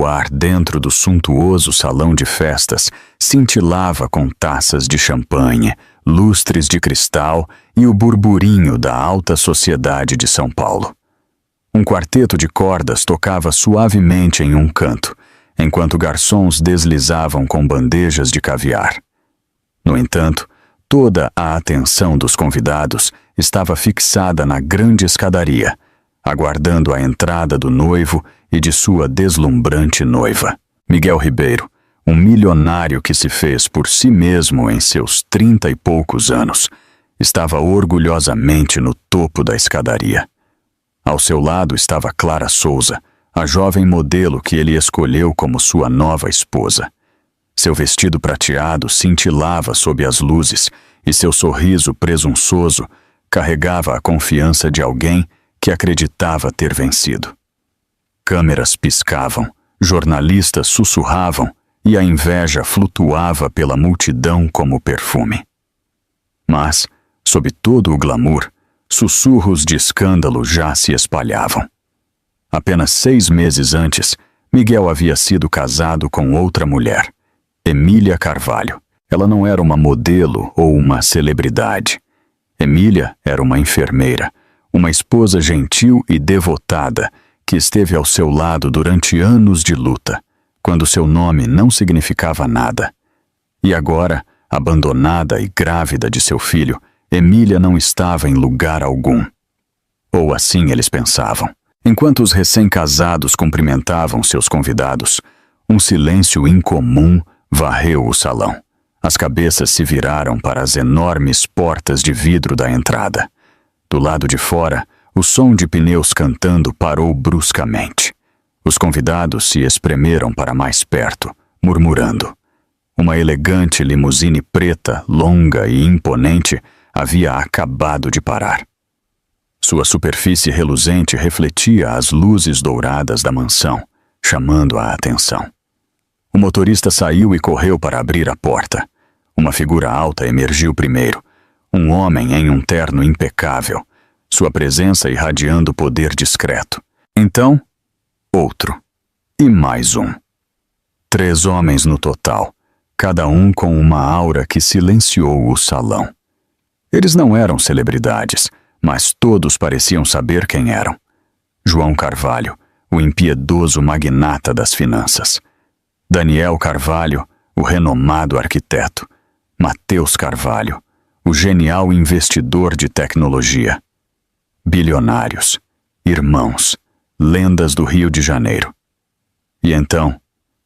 O ar dentro do suntuoso salão de festas cintilava com taças de champanhe, lustres de cristal e o burburinho da alta sociedade de São Paulo. Um quarteto de cordas tocava suavemente em um canto, enquanto garçons deslizavam com bandejas de caviar. No entanto, toda a atenção dos convidados estava fixada na grande escadaria, aguardando a entrada do noivo e de sua deslumbrante noiva. Miguel Ribeiro, um milionário que se fez por si mesmo em seus 30 e poucos anos, estava orgulhosamente no topo da escadaria. Ao seu lado estava Clara Souza, a jovem modelo que ele escolheu como sua nova esposa. Seu vestido prateado cintilava sob as luzes e seu sorriso presunçoso carregava a confiança de alguém que acreditava ter vencido. Câmeras piscavam, jornalistas sussurravam e a inveja flutuava pela multidão como perfume. Mas, sob todo o glamour, sussurros de escândalo já se espalhavam. Apenas 6 meses antes, Miguel havia sido casado com outra mulher, Emília Carvalho. Ela não era uma modelo ou uma celebridade. Emília era uma enfermeira, uma esposa gentil e devotada que esteve ao seu lado durante anos de luta, quando seu nome não significava nada. E agora, abandonada e grávida de seu filho, Emília não estava em lugar algum. Ou assim eles pensavam. Enquanto os recém-casados cumprimentavam seus convidados, um silêncio incomum varreu o salão. As cabeças se viraram para as enormes portas de vidro da entrada. Do lado de fora, o som de pneus cantando parou bruscamente. Os convidados se espremeram para mais perto, murmurando. Uma elegante limusine preta, longa e imponente, havia acabado de parar. Sua superfície reluzente refletia as luzes douradas da mansão, chamando a atenção. O motorista saiu e correu para abrir a porta. Uma figura alta emergiu primeiro, um homem em um terno impecável, sua presença irradiando poder discreto. Então, outro. E mais um. 3 homens no total, cada um com uma aura que silenciou o salão. Eles não eram celebridades, mas todos pareciam saber quem eram. João Carvalho, o impiedoso magnata das finanças. Daniel Carvalho, o renomado arquiteto. Mateus Carvalho, o genial investidor de tecnologia. Bilionários, irmãos, lendas do Rio de Janeiro. E então,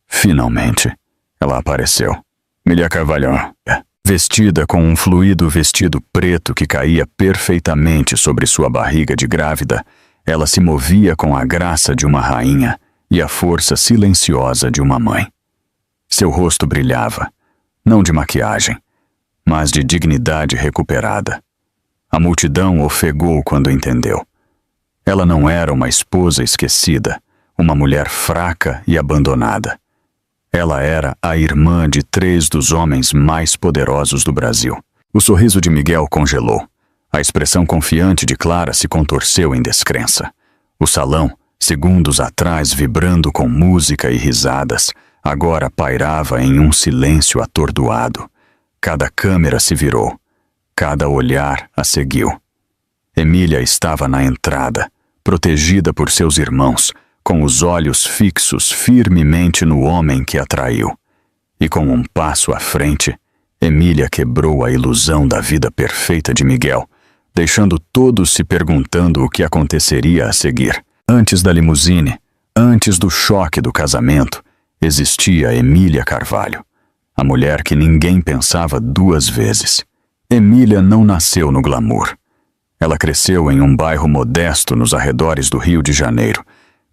finalmente, ela apareceu. Emília Carvalho, vestida com um fluido vestido preto que caía perfeitamente sobre sua barriga de grávida, ela se movia com a graça de uma rainha e a força silenciosa de uma mãe. Seu rosto brilhava, não de maquiagem, mas de dignidade recuperada. A multidão ofegou quando entendeu. Ela não era uma esposa esquecida, uma mulher fraca e abandonada. Ela era a irmã de 3 dos homens mais poderosos do Brasil. O sorriso de Miguel congelou. A expressão confiante de Clara se contorceu em descrença. O salão, segundos atrás vibrando com música e risadas, agora pairava em um silêncio atordoado. Cada câmera se virou. Cada olhar a seguiu. Emília estava na entrada, protegida por seus irmãos, com os olhos fixos firmemente no homem que a traiu. E com um passo à frente, Emília quebrou a ilusão da vida perfeita de Miguel, deixando todos se perguntando o que aconteceria a seguir. Antes da limusine, antes do choque do casamento, existia Emília Carvalho, a mulher que ninguém pensava 2 vezes. Emília não nasceu no glamour. Ela cresceu em um bairro modesto nos arredores do Rio de Janeiro,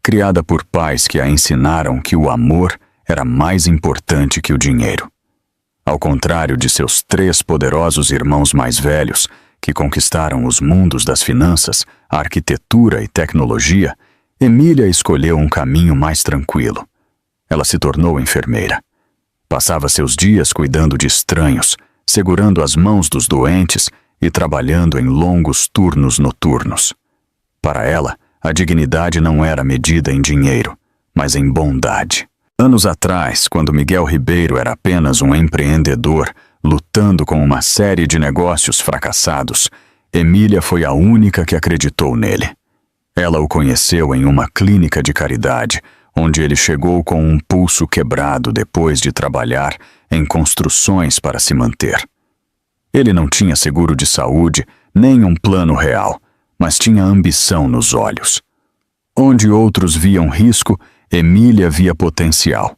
criada por pais que a ensinaram que o amor era mais importante que o dinheiro. Ao contrário de seus 3 poderosos irmãos mais velhos, que conquistaram os mundos das finanças, a arquitetura e tecnologia, Emília escolheu um caminho mais tranquilo. Ela se tornou enfermeira. Passava seus dias cuidando de estranhos, segurando as mãos dos doentes e trabalhando em longos turnos noturnos. Para ela, a dignidade não era medida em dinheiro, mas em bondade. Anos atrás, quando Miguel Ribeiro era apenas um empreendedor, lutando com uma série de negócios fracassados, Emília foi a única que acreditou nele. Ela o conheceu em uma clínica de caridade, onde ele chegou com um pulso quebrado depois de trabalhar em construções para se manter. Ele não tinha seguro de saúde, nem um plano real, mas tinha ambição nos olhos. Onde outros viam risco, Emília via potencial.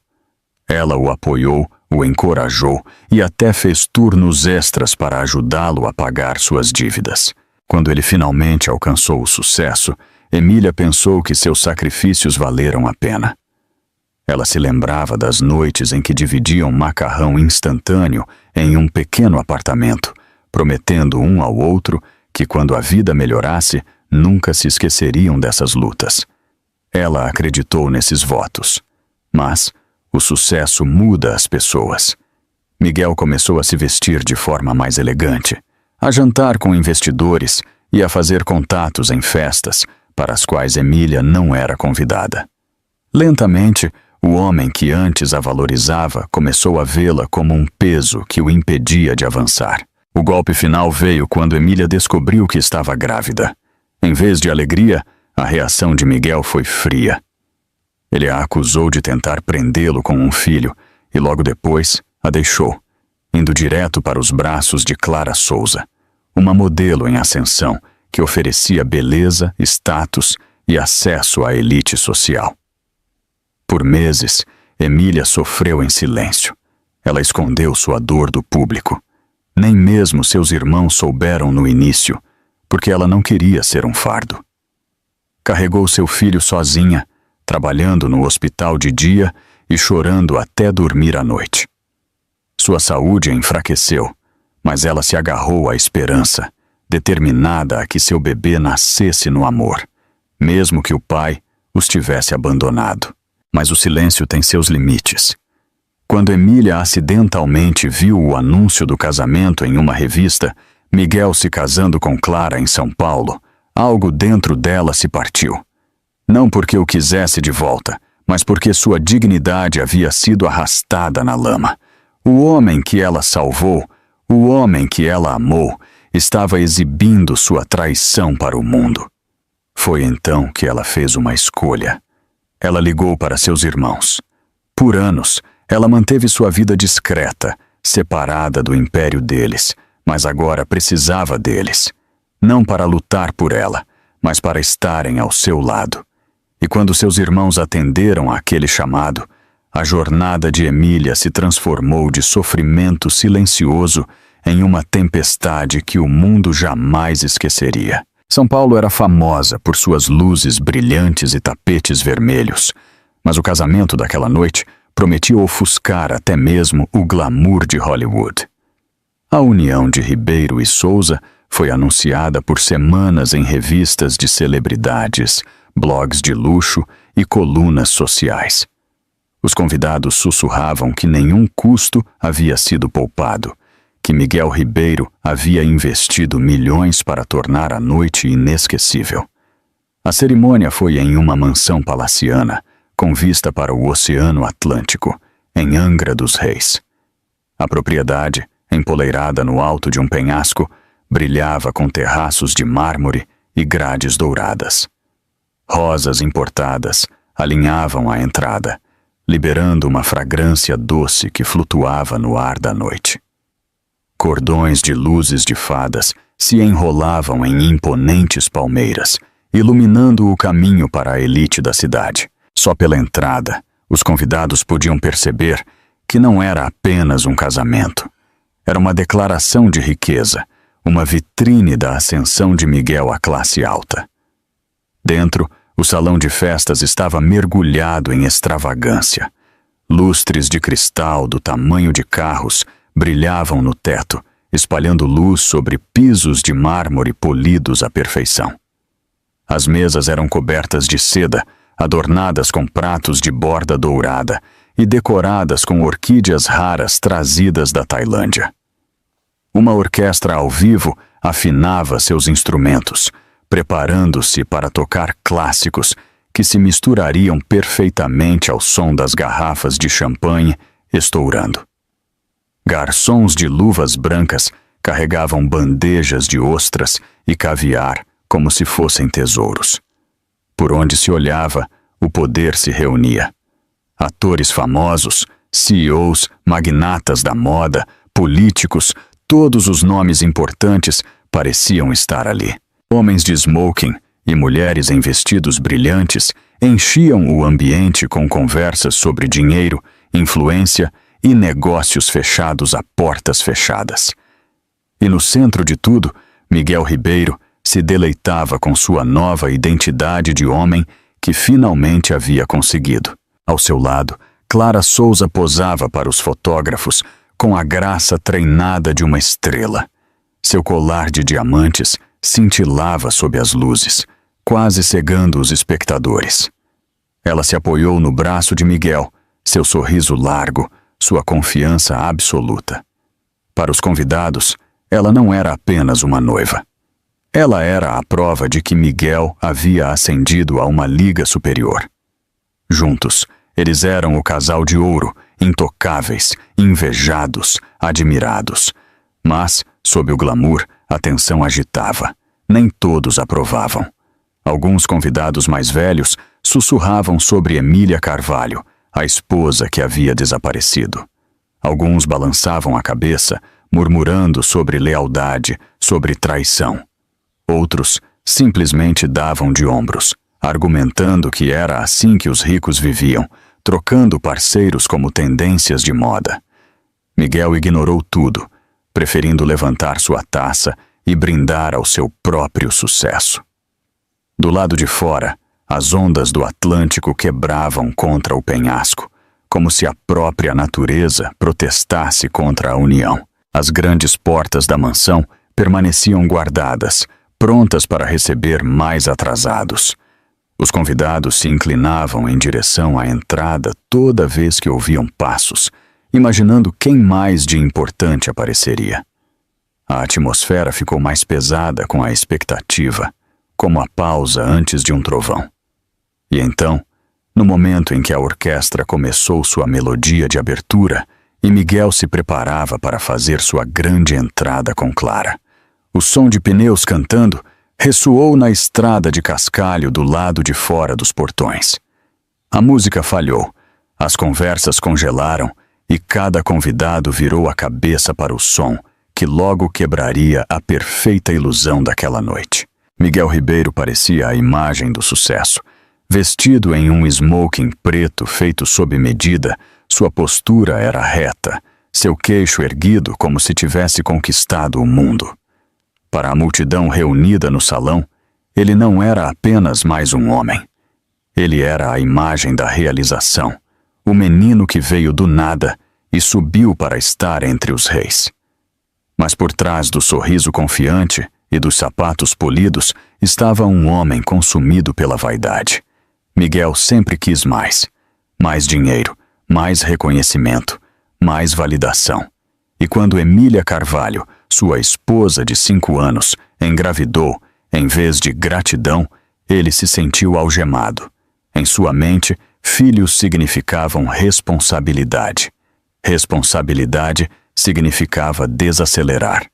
Ela o apoiou, o encorajou e até fez turnos extras para ajudá-lo a pagar suas dívidas. Quando ele finalmente alcançou o sucesso, Emília pensou que seus sacrifícios valeram a pena. Ela se lembrava das noites em que dividiam macarrão instantâneo em um pequeno apartamento, prometendo um ao outro que, quando a vida melhorasse, nunca se esqueceriam dessas lutas. Ela acreditou nesses votos. Mas o sucesso muda as pessoas. Miguel começou a se vestir de forma mais elegante, a jantar com investidores e a fazer contatos em festas para as quais Emília não era convidada. Lentamente, o homem que antes a valorizava começou a vê-la como um peso que o impedia de avançar. O golpe final veio quando Emília descobriu que estava grávida. Em vez de alegria, a reação de Miguel foi fria. Ele a acusou de tentar prendê-lo com um filho e logo depois a deixou, indo direto para os braços de Clara Souza, uma modelo em ascensão que oferecia beleza, status e acesso à elite social. Por meses, Emília sofreu em silêncio. Ela escondeu sua dor do público. Nem mesmo seus irmãos souberam no início, porque ela não queria ser um fardo. Carregou seu filho sozinha, trabalhando no hospital de dia e chorando até dormir à noite. Sua saúde enfraqueceu, mas ela se agarrou à esperança, determinada a que seu bebê nascesse no amor, mesmo que o pai os tivesse abandonado. Mas o silêncio tem seus limites. Quando Emília acidentalmente viu o anúncio do casamento em uma revista, Miguel se casando com Clara em São Paulo, algo dentro dela se partiu. Não porque o quisesse de volta, mas porque sua dignidade havia sido arrastada na lama. O homem que ela salvou, o homem que ela amou, estava exibindo sua traição para o mundo. Foi então que ela fez uma escolha. Ela ligou para seus irmãos. Por anos, ela manteve sua vida discreta, separada do império deles, mas agora precisava deles. Não para lutar por ela, mas para estarem ao seu lado. E quando seus irmãos atenderam àquele chamado, a jornada de Emília se transformou de sofrimento silencioso em uma tempestade que o mundo jamais esqueceria. São Paulo era famosa por suas luzes brilhantes e tapetes vermelhos, mas o casamento daquela noite prometia ofuscar até mesmo o glamour de Hollywood. A união de Ribeiro e Souza foi anunciada por semanas em revistas de celebridades, blogs de luxo e colunas sociais. Os convidados sussurravam que nenhum custo havia sido poupado, que Miguel Ribeiro havia investido milhões para tornar a noite inesquecível. A cerimônia foi em uma mansão palaciana, com vista para o Oceano Atlântico, em Angra dos Reis. A propriedade, empoleirada no alto de um penhasco, brilhava com terraços de mármore e grades douradas. Rosas importadas alinhavam a entrada, liberando uma fragrância doce que flutuava no ar da noite. Cordões de luzes de fadas se enrolavam em imponentes palmeiras, iluminando o caminho para a elite da cidade. Só pela entrada, os convidados podiam perceber que não era apenas um casamento. Era uma declaração de riqueza, uma vitrine da ascensão de Miguel à classe alta. Dentro, o salão de festas estava mergulhado em extravagância. Lustres de cristal do tamanho de carros brilhavam no teto, espalhando luz sobre pisos de mármore polidos à perfeição. As mesas eram cobertas de seda, adornadas com pratos de borda dourada e decoradas com orquídeas raras trazidas da Tailândia. Uma orquestra ao vivo afinava seus instrumentos, preparando-se para tocar clássicos que se misturariam perfeitamente ao som das garrafas de champanhe estourando. Garçons de luvas brancas carregavam bandejas de ostras e caviar como se fossem tesouros. Por onde se olhava, o poder se reunia. Atores famosos, CEOs, magnatas da moda, políticos, todos os nomes importantes pareciam estar ali. Homens de smoking e mulheres em vestidos brilhantes enchiam o ambiente com conversas sobre dinheiro, influência e negócios fechados a portas fechadas. E no centro de tudo, Miguel Ribeiro se deleitava com sua nova identidade de homem que finalmente havia conseguido. Ao seu lado, Clara Souza posava para os fotógrafos com a graça treinada de uma estrela. Seu colar de diamantes cintilava sob as luzes, quase cegando os espectadores. Ela se apoiou no braço de Miguel, seu sorriso largo, sua confiança absoluta. Para os convidados, ela não era apenas uma noiva. Ela era a prova de que Miguel havia ascendido a uma liga superior. Juntos, eles eram o casal de ouro, intocáveis, invejados, admirados. Mas, sob o glamour, a tensão agitava. Nem todos aprovavam. Alguns convidados mais velhos sussurravam sobre Emília Carvalho, a esposa que havia desaparecido. Alguns balançavam a cabeça, murmurando sobre lealdade, sobre traição. Outros simplesmente davam de ombros, argumentando que era assim que os ricos viviam, trocando parceiros como tendências de moda. Miguel ignorou tudo, preferindo levantar sua taça e brindar ao seu próprio sucesso. Do lado de fora, as ondas do Atlântico quebravam contra o penhasco, como se a própria natureza protestasse contra a união. As grandes portas da mansão permaneciam guardadas, prontas para receber mais atrasados. Os convidados se inclinavam em direção à entrada toda vez que ouviam passos, imaginando quem mais de importante apareceria. A atmosfera ficou mais pesada com a expectativa, como a pausa antes de um trovão. E então, no momento em que a orquestra começou sua melodia de abertura e Miguel se preparava para fazer sua grande entrada com Clara, o som de pneus cantando ressoou na estrada de cascalho do lado de fora dos portões. A música falhou, as conversas congelaram e cada convidado virou a cabeça para o som, que logo quebraria a perfeita ilusão daquela noite. Miguel Ribeiro parecia a imagem do sucesso. Vestido em um smoking preto feito sob medida, sua postura era reta, seu queixo erguido como se tivesse conquistado o mundo. Para a multidão reunida no salão, ele não era apenas mais um homem. Ele era a imagem da realização, o menino que veio do nada e subiu para estar entre os reis. Mas por trás do sorriso confiante e dos sapatos polidos estava um homem consumido pela vaidade. Miguel sempre quis mais. Mais dinheiro, mais reconhecimento, mais validação. E quando Emília Carvalho, sua esposa de 5 anos, engravidou, em vez de gratidão, ele se sentiu algemado. Em sua mente, filhos significavam responsabilidade. Responsabilidade significava desacelerar.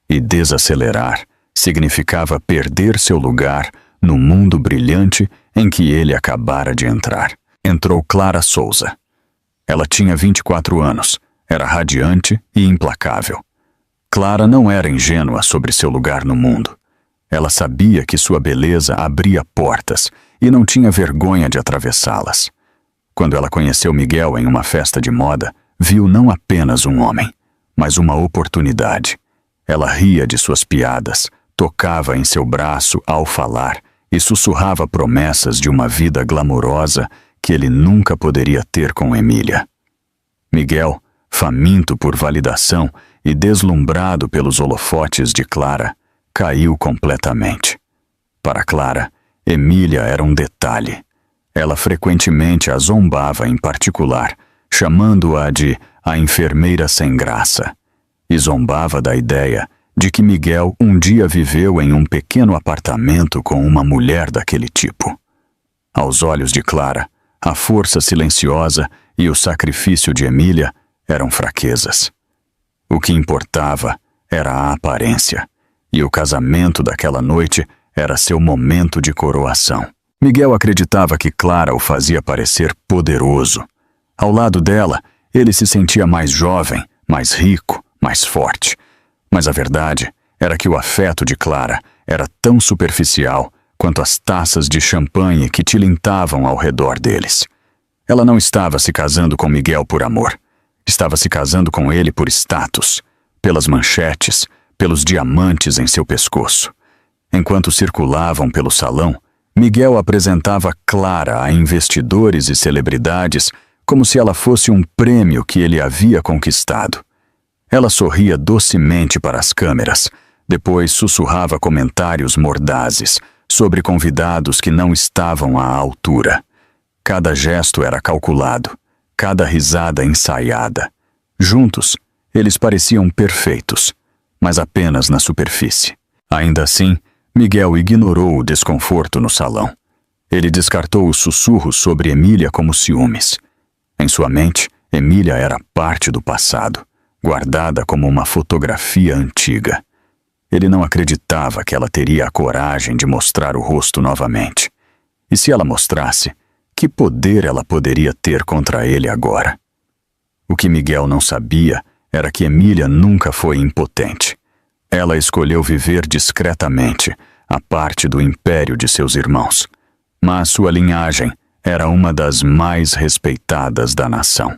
E desacelerar significava perder seu lugar no mundo brilhante em que ele acabara de entrar. Entrou Clara Souza. Ela tinha 24 anos, era radiante e implacável. Clara não era ingênua sobre seu lugar no mundo. Ela sabia que sua beleza abria portas e não tinha vergonha de atravessá-las. Quando ela conheceu Miguel em uma festa de moda, viu não apenas um homem, mas uma oportunidade. Ela ria de suas piadas, tocava em seu braço ao falar e sussurrava promessas de uma vida glamourosa que ele nunca poderia ter com Emília. Miguel, faminto por validação e deslumbrado pelos holofotes de Clara, caiu completamente. Para Clara, Emília era um detalhe. Ela frequentemente a zombava em particular, chamando-a de a enfermeira sem graça, e zombava da ideia de que Miguel um dia viveu em um pequeno apartamento com uma mulher daquele tipo. Aos olhos de Clara, a força silenciosa e o sacrifício de Emília eram fraquezas. O que importava era a aparência, e o casamento daquela noite era seu momento de coroação. Miguel acreditava que Clara o fazia parecer poderoso. Ao lado dela, ele se sentia mais jovem, mais rico, mais forte. Mas a verdade era que o afeto de Clara era tão superficial quanto as taças de champanhe que tilintavam ao redor deles. Ela não estava se casando com Miguel por amor. Estava se casando com ele por status, pelas manchetes, pelos diamantes em seu pescoço. Enquanto circulavam pelo salão, Miguel apresentava Clara a investidores e celebridades como se ela fosse um prêmio que ele havia conquistado. Ela sorria docemente para as câmeras, depois sussurrava comentários mordazes sobre convidados que não estavam à altura. Cada gesto era calculado, cada risada ensaiada. Juntos, eles pareciam perfeitos, mas apenas na superfície. Ainda assim, Miguel ignorou o desconforto no salão. Ele descartou os sussurros sobre Emília como ciúmes. Em sua mente, Emília era parte do passado, guardada como uma fotografia antiga. Ele não acreditava que ela teria a coragem de mostrar o rosto novamente. E se ela mostrasse, que poder ela poderia ter contra ele agora? O que Miguel não sabia era que Emília nunca foi impotente. Ela escolheu viver discretamente, à parte do império de seus irmãos. Mas sua linhagem era uma das mais respeitadas da nação.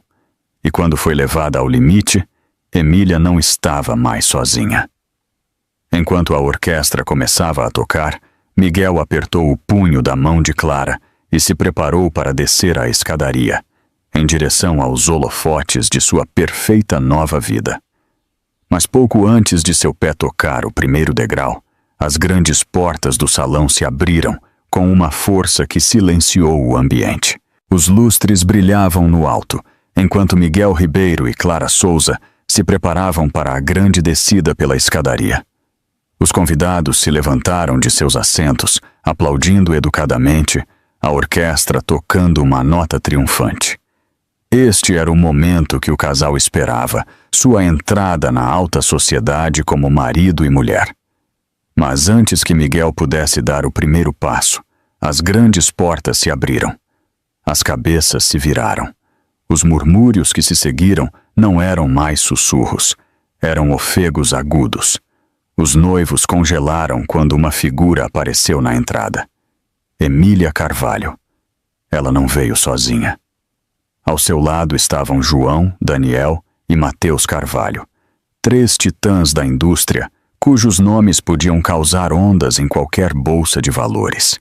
E quando foi levada ao limite, Emília não estava mais sozinha. Enquanto a orquestra começava a tocar, Miguel apertou o punho da mão de Clara e se preparou para descer a escadaria, em direção aos holofotes de sua perfeita nova vida. Mas pouco antes de seu pé tocar o primeiro degrau, as grandes portas do salão se abriram com uma força que silenciou o ambiente. Os lustres brilhavam no alto, enquanto Miguel Ribeiro e Clara Souza se preparavam para a grande descida pela escadaria. Os convidados se levantaram de seus assentos, aplaudindo educadamente, a orquestra tocando uma nota triunfante. Este era o momento que o casal esperava, sua entrada na alta sociedade como marido e mulher. Mas antes que Miguel pudesse dar o primeiro passo, as grandes portas se abriram. As cabeças se viraram. Os murmúrios que se seguiram não eram mais sussurros, eram ofegos agudos. Os noivos congelaram quando uma figura apareceu na entrada. Emília Carvalho. Ela não veio sozinha. Ao seu lado estavam João, Daniel e Mateus Carvalho, 3 titãs da indústria, cujos nomes podiam causar ondas em qualquer bolsa de valores.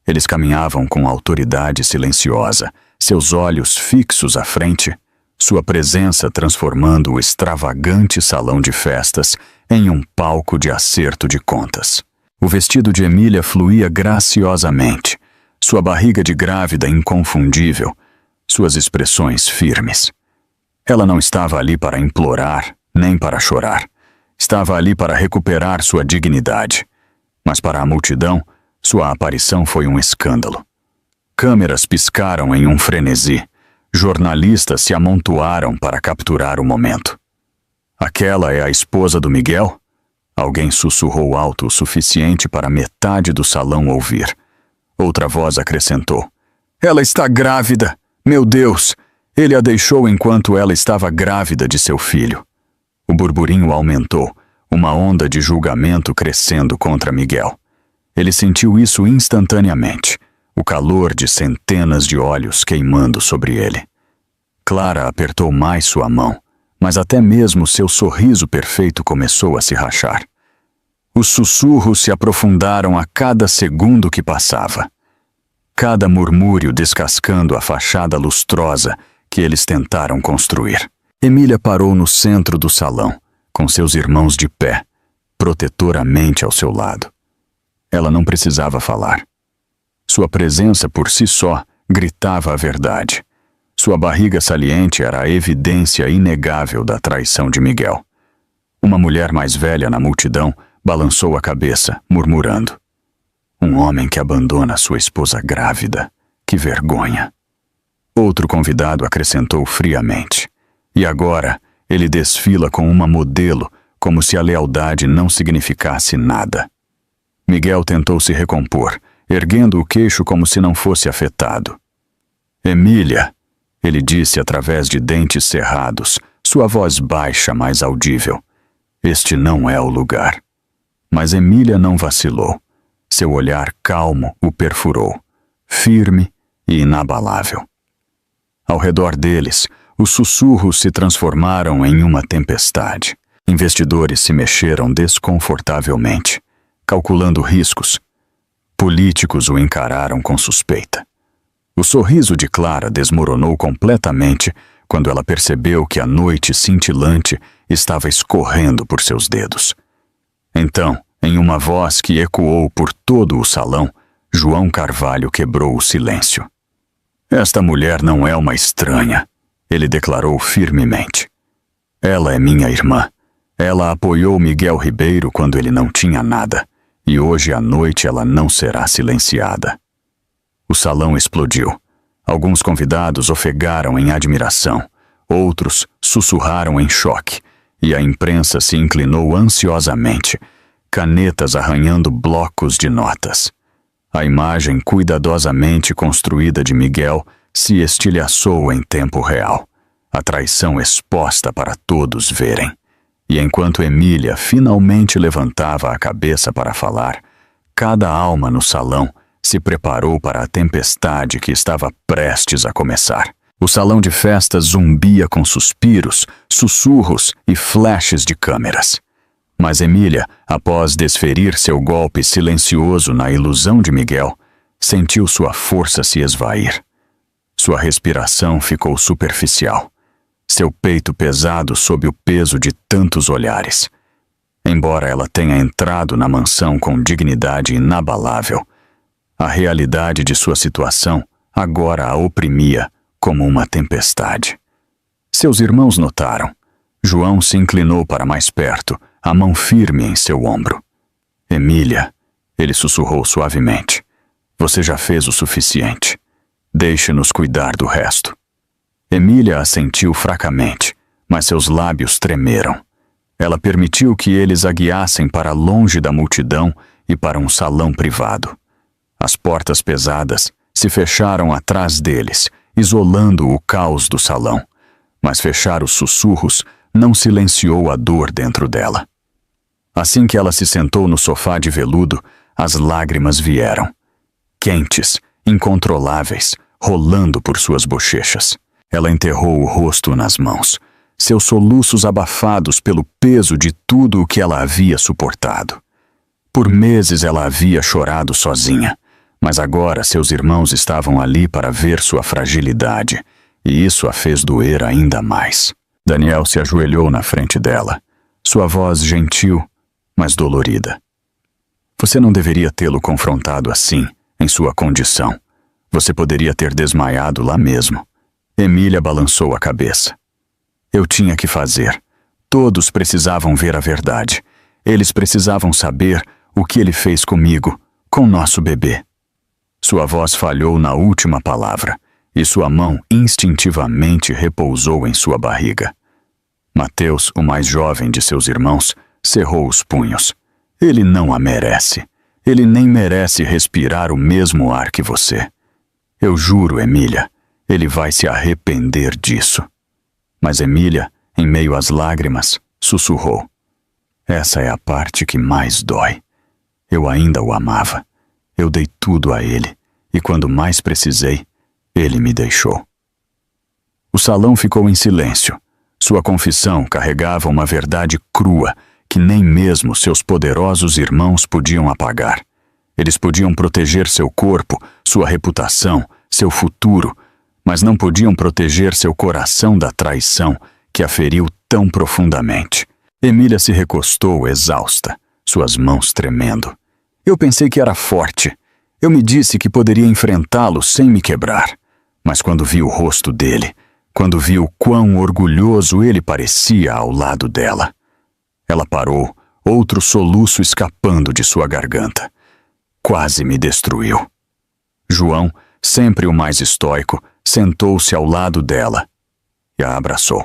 Eles caminhavam com autoridade silenciosa, seus olhos fixos à frente, sua presença transformando o extravagante salão de festas em um palco de acerto de contas. O vestido de Emília fluía graciosamente, sua barriga de grávida inconfundível, suas expressões firmes. Ela não estava ali para implorar, nem para chorar. Estava ali para recuperar sua dignidade. Mas para a multidão, sua aparição foi um escândalo. Câmeras piscaram em um frenesi. Jornalistas se amontoaram para capturar o momento. Aquela é a esposa do Miguel? Alguém sussurrou alto o suficiente para metade do salão ouvir. Outra voz acrescentou: "Ela está grávida! Meu Deus! Ele a deixou enquanto ela estava grávida de seu filho." O burburinho aumentou, uma onda de julgamento crescendo contra Miguel. Ele sentiu isso instantaneamente, o calor de centenas de olhos queimando sobre ele. Clara apertou mais sua mão, mas até mesmo seu sorriso perfeito começou a se rachar. Os sussurros se aprofundaram a cada segundo que passava. Cada murmúrio descascando a fachada lustrosa que eles tentaram construir. Emília parou no centro do salão, com seus irmãos de pé, protetoramente ao seu lado. Ela não precisava falar. Sua presença por si só gritava a verdade. Sua barriga saliente era a evidência inegável da traição de Miguel. Uma mulher mais velha na multidão balançou a cabeça, murmurando: "Um homem que abandona sua esposa grávida. Que vergonha! Outro convidado acrescentou friamente. E agora ele desfila com uma modelo, como se a lealdade não significasse nada. Miguel tentou se recompor, erguendo o queixo como se não fosse afetado. Emília, ele disse através de dentes cerrados, sua voz baixa, mas audível. Este não é o lugar. Mas Emília não vacilou. Seu olhar calmo o perfurou, firme e inabalável. Ao redor deles, os sussurros se transformaram em uma tempestade. Investidores se mexeram desconfortavelmente, calculando riscos. Políticos o encararam com suspeita. O sorriso de Clara desmoronou completamente quando ela percebeu que a noite cintilante estava escorrendo por seus dedos. Então, em uma voz que ecoou por todo o salão, João Carvalho quebrou o silêncio. Esta mulher não é uma estranha, ele declarou firmemente. Ela é minha irmã. Ela apoiou Miguel Ribeiro quando ele não tinha nada, e hoje à noite ela não será silenciada. O salão explodiu. Alguns convidados ofegaram em admiração, outros sussurraram em choque, e a imprensa se inclinou ansiosamente, canetas arranhando blocos de notas. A imagem cuidadosamente construída de Miguel se estilhaçou em tempo real, a traição exposta para todos verem. E enquanto Emília finalmente levantava a cabeça para falar, cada alma no salão se preparou para a tempestade que estava prestes a começar. O salão de festas zumbia com suspiros, sussurros e flashes de câmeras. Mas Emília, após desferir seu golpe silencioso na ilusão de Miguel, sentiu sua força se esvair. Sua respiração ficou superficial. Seu peito pesado sob o peso de tantos olhares. Embora ela tenha entrado na mansão com dignidade inabalável, a realidade de sua situação agora a oprimia como uma tempestade. Seus irmãos notaram. João se inclinou para mais perto, a mão firme em seu ombro. Emília, ele sussurrou suavemente. Você já fez o suficiente. Deixe-nos cuidar do resto. Emília assentiu fracamente, mas seus lábios tremeram. Ela permitiu que eles a guiassem para longe da multidão e para um salão privado. As portas pesadas se fecharam atrás deles, isolando o caos do salão, mas fechar os sussurros não silenciou a dor dentro dela. Assim que ela se sentou no sofá de veludo, as lágrimas vieram, quentes, incontroláveis, rolando por suas bochechas. Ela enterrou o rosto nas mãos, seus soluços abafados pelo peso de tudo o que ela havia suportado. Por meses ela havia chorado sozinha, mas agora seus irmãos estavam ali para ver sua fragilidade, e isso a fez doer ainda mais. Daniel se ajoelhou na frente dela, sua voz gentil, mas dolorida. Você não deveria tê-lo confrontado assim, em sua condição. Você poderia ter desmaiado lá mesmo. Emília balançou a cabeça. Eu tinha que fazer. Todos precisavam ver a verdade. Eles precisavam saber o que ele fez comigo, com nosso bebê. Sua voz falhou na última palavra, e sua mão instintivamente repousou em sua barriga. Mateus, o mais jovem de seus irmãos, cerrou os punhos. Ele não a merece. Ele nem merece respirar o mesmo ar que você. Eu juro, Emília, ele vai se arrepender disso. Mas Emília, em meio às lágrimas, sussurrou. Essa é a parte que mais dói. Eu ainda o amava. Eu dei tudo a ele, e quando mais precisei, ele me deixou. O salão ficou em silêncio. Sua confissão carregava uma verdade crua que nem mesmo seus poderosos irmãos podiam apagar. Eles podiam proteger seu corpo, sua reputação, seu futuro, mas não podiam proteger seu coração da traição que a feriu tão profundamente. Emília se recostou exausta, suas mãos tremendo. Eu pensei que era forte. Eu me disse que poderia enfrentá-lo sem me quebrar. Mas quando vi o rosto dele, quando vi o quão orgulhoso ele parecia ao lado dela. Ela parou, outro soluço escapando de sua garganta. Quase me destruiu. João, sempre o mais estoico, sentou-se ao lado dela e a abraçou.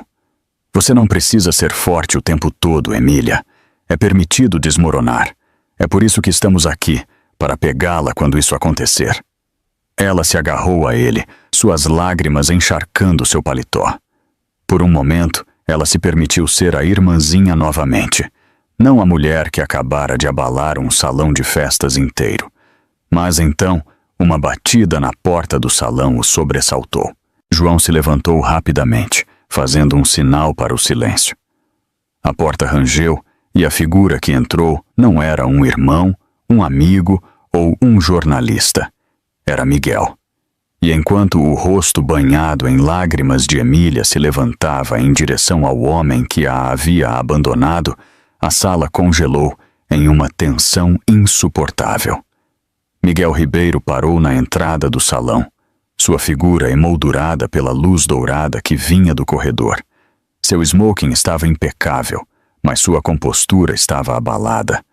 Você não precisa ser forte o tempo todo, Emília. É permitido desmoronar. É por isso que estamos aqui, para pegá-la quando isso acontecer. Ela se agarrou a ele, suas lágrimas encharcando seu paletó. Por um momento, ela se permitiu ser a irmãzinha novamente, não a mulher que acabara de abalar um salão de festas inteiro. Mas então, uma batida na porta do salão o sobressaltou. João se levantou rapidamente, fazendo um sinal para o silêncio. A porta rangeu e a figura que entrou não era um irmão, um amigo ou um jornalista. Era Miguel. E enquanto o rosto banhado em lágrimas de Emília se levantava em direção ao homem que a havia abandonado, a sala congelou em uma tensão insuportável. Miguel Ribeiro parou na entrada do salão, sua figura emoldurada pela luz dourada que vinha do corredor. Seu smoking estava impecável, mas sua compostura estava abalada.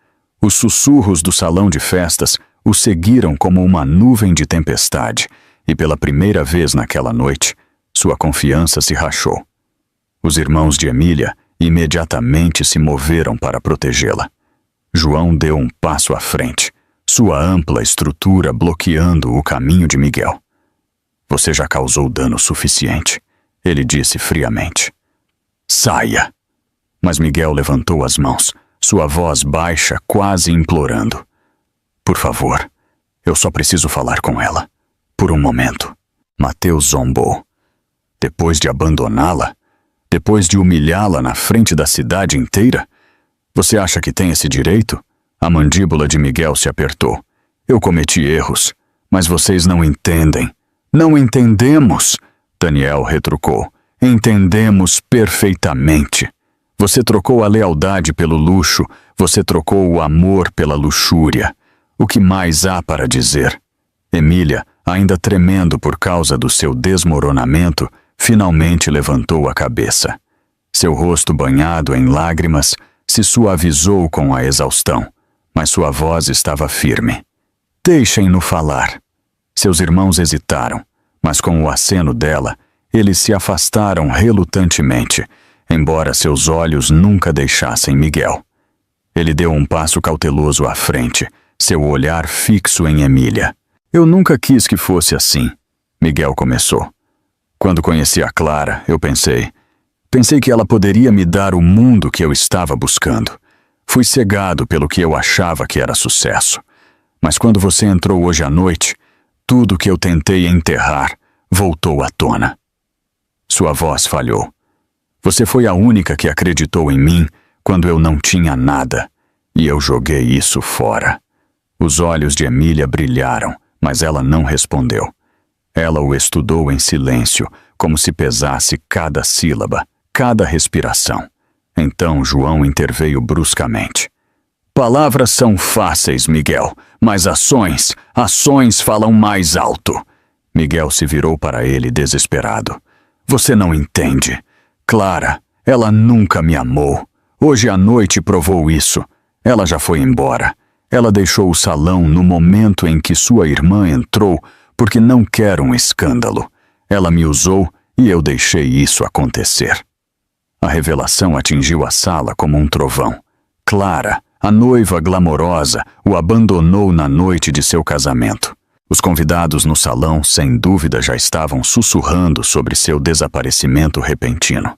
Os sussurros do salão de festas o seguiram como uma nuvem de tempestade, e pela primeira vez naquela noite, sua confiança se rachou. Os irmãos de Emília imediatamente se moveram para protegê-la. João deu um passo à frente, sua ampla estrutura bloqueando o caminho de Miguel. Você já causou dano suficiente, ele disse friamente. Saia! Mas Miguel levantou as mãos, sua voz baixa, quase implorando. Por favor, eu só preciso falar com ela. Por um momento. Mateus zombou. Depois de abandoná-la? Depois de humilhá-la na frente da cidade inteira? Você acha que tem esse direito? A mandíbula de Miguel se apertou. Eu cometi erros, mas vocês não entendem. Não entendemos, Daniel retrucou. Entendemos perfeitamente. Você trocou a lealdade pelo luxo, você trocou o amor pela luxúria. O que mais há para dizer? Emília, ainda tremendo por causa do seu desmoronamento, finalmente levantou a cabeça. Seu rosto banhado em lágrimas se suavizou com a exaustão, mas sua voz estava firme. Deixem-no falar. Seus irmãos hesitaram, mas com o aceno dela, eles se afastaram relutantemente, embora seus olhos nunca deixassem Miguel. Ele deu um passo cauteloso à frente, seu olhar fixo em Emília. Eu nunca quis que fosse assim, Miguel começou. Quando conheci a Clara, eu pensei que ela poderia me dar o mundo que eu estava buscando. Fui cegado pelo que eu achava que era sucesso. Mas quando você entrou hoje à noite, tudo que eu tentei enterrar voltou à tona. Sua voz falhou. Você foi a única que acreditou em mim quando eu não tinha nada, e eu joguei isso fora. Os olhos de Emília brilharam, mas ela não respondeu. Ela o estudou em silêncio, como se pesasse cada sílaba, cada respiração. Então João interveio bruscamente. Palavras são fáceis, Miguel, mas ações falam mais alto. Miguel se virou para ele desesperado. Você não entende. Clara, ela nunca me amou. Hoje à noite provou isso. Ela já foi embora. Ela deixou o salão no momento em que sua irmã entrou, porque não quer um escândalo. Ela me usou e eu deixei isso acontecer. A revelação atingiu a sala como um trovão. Clara, a noiva glamourosa, o abandonou na noite de seu casamento. Os convidados no salão, sem dúvida, já estavam sussurrando sobre seu desaparecimento repentino.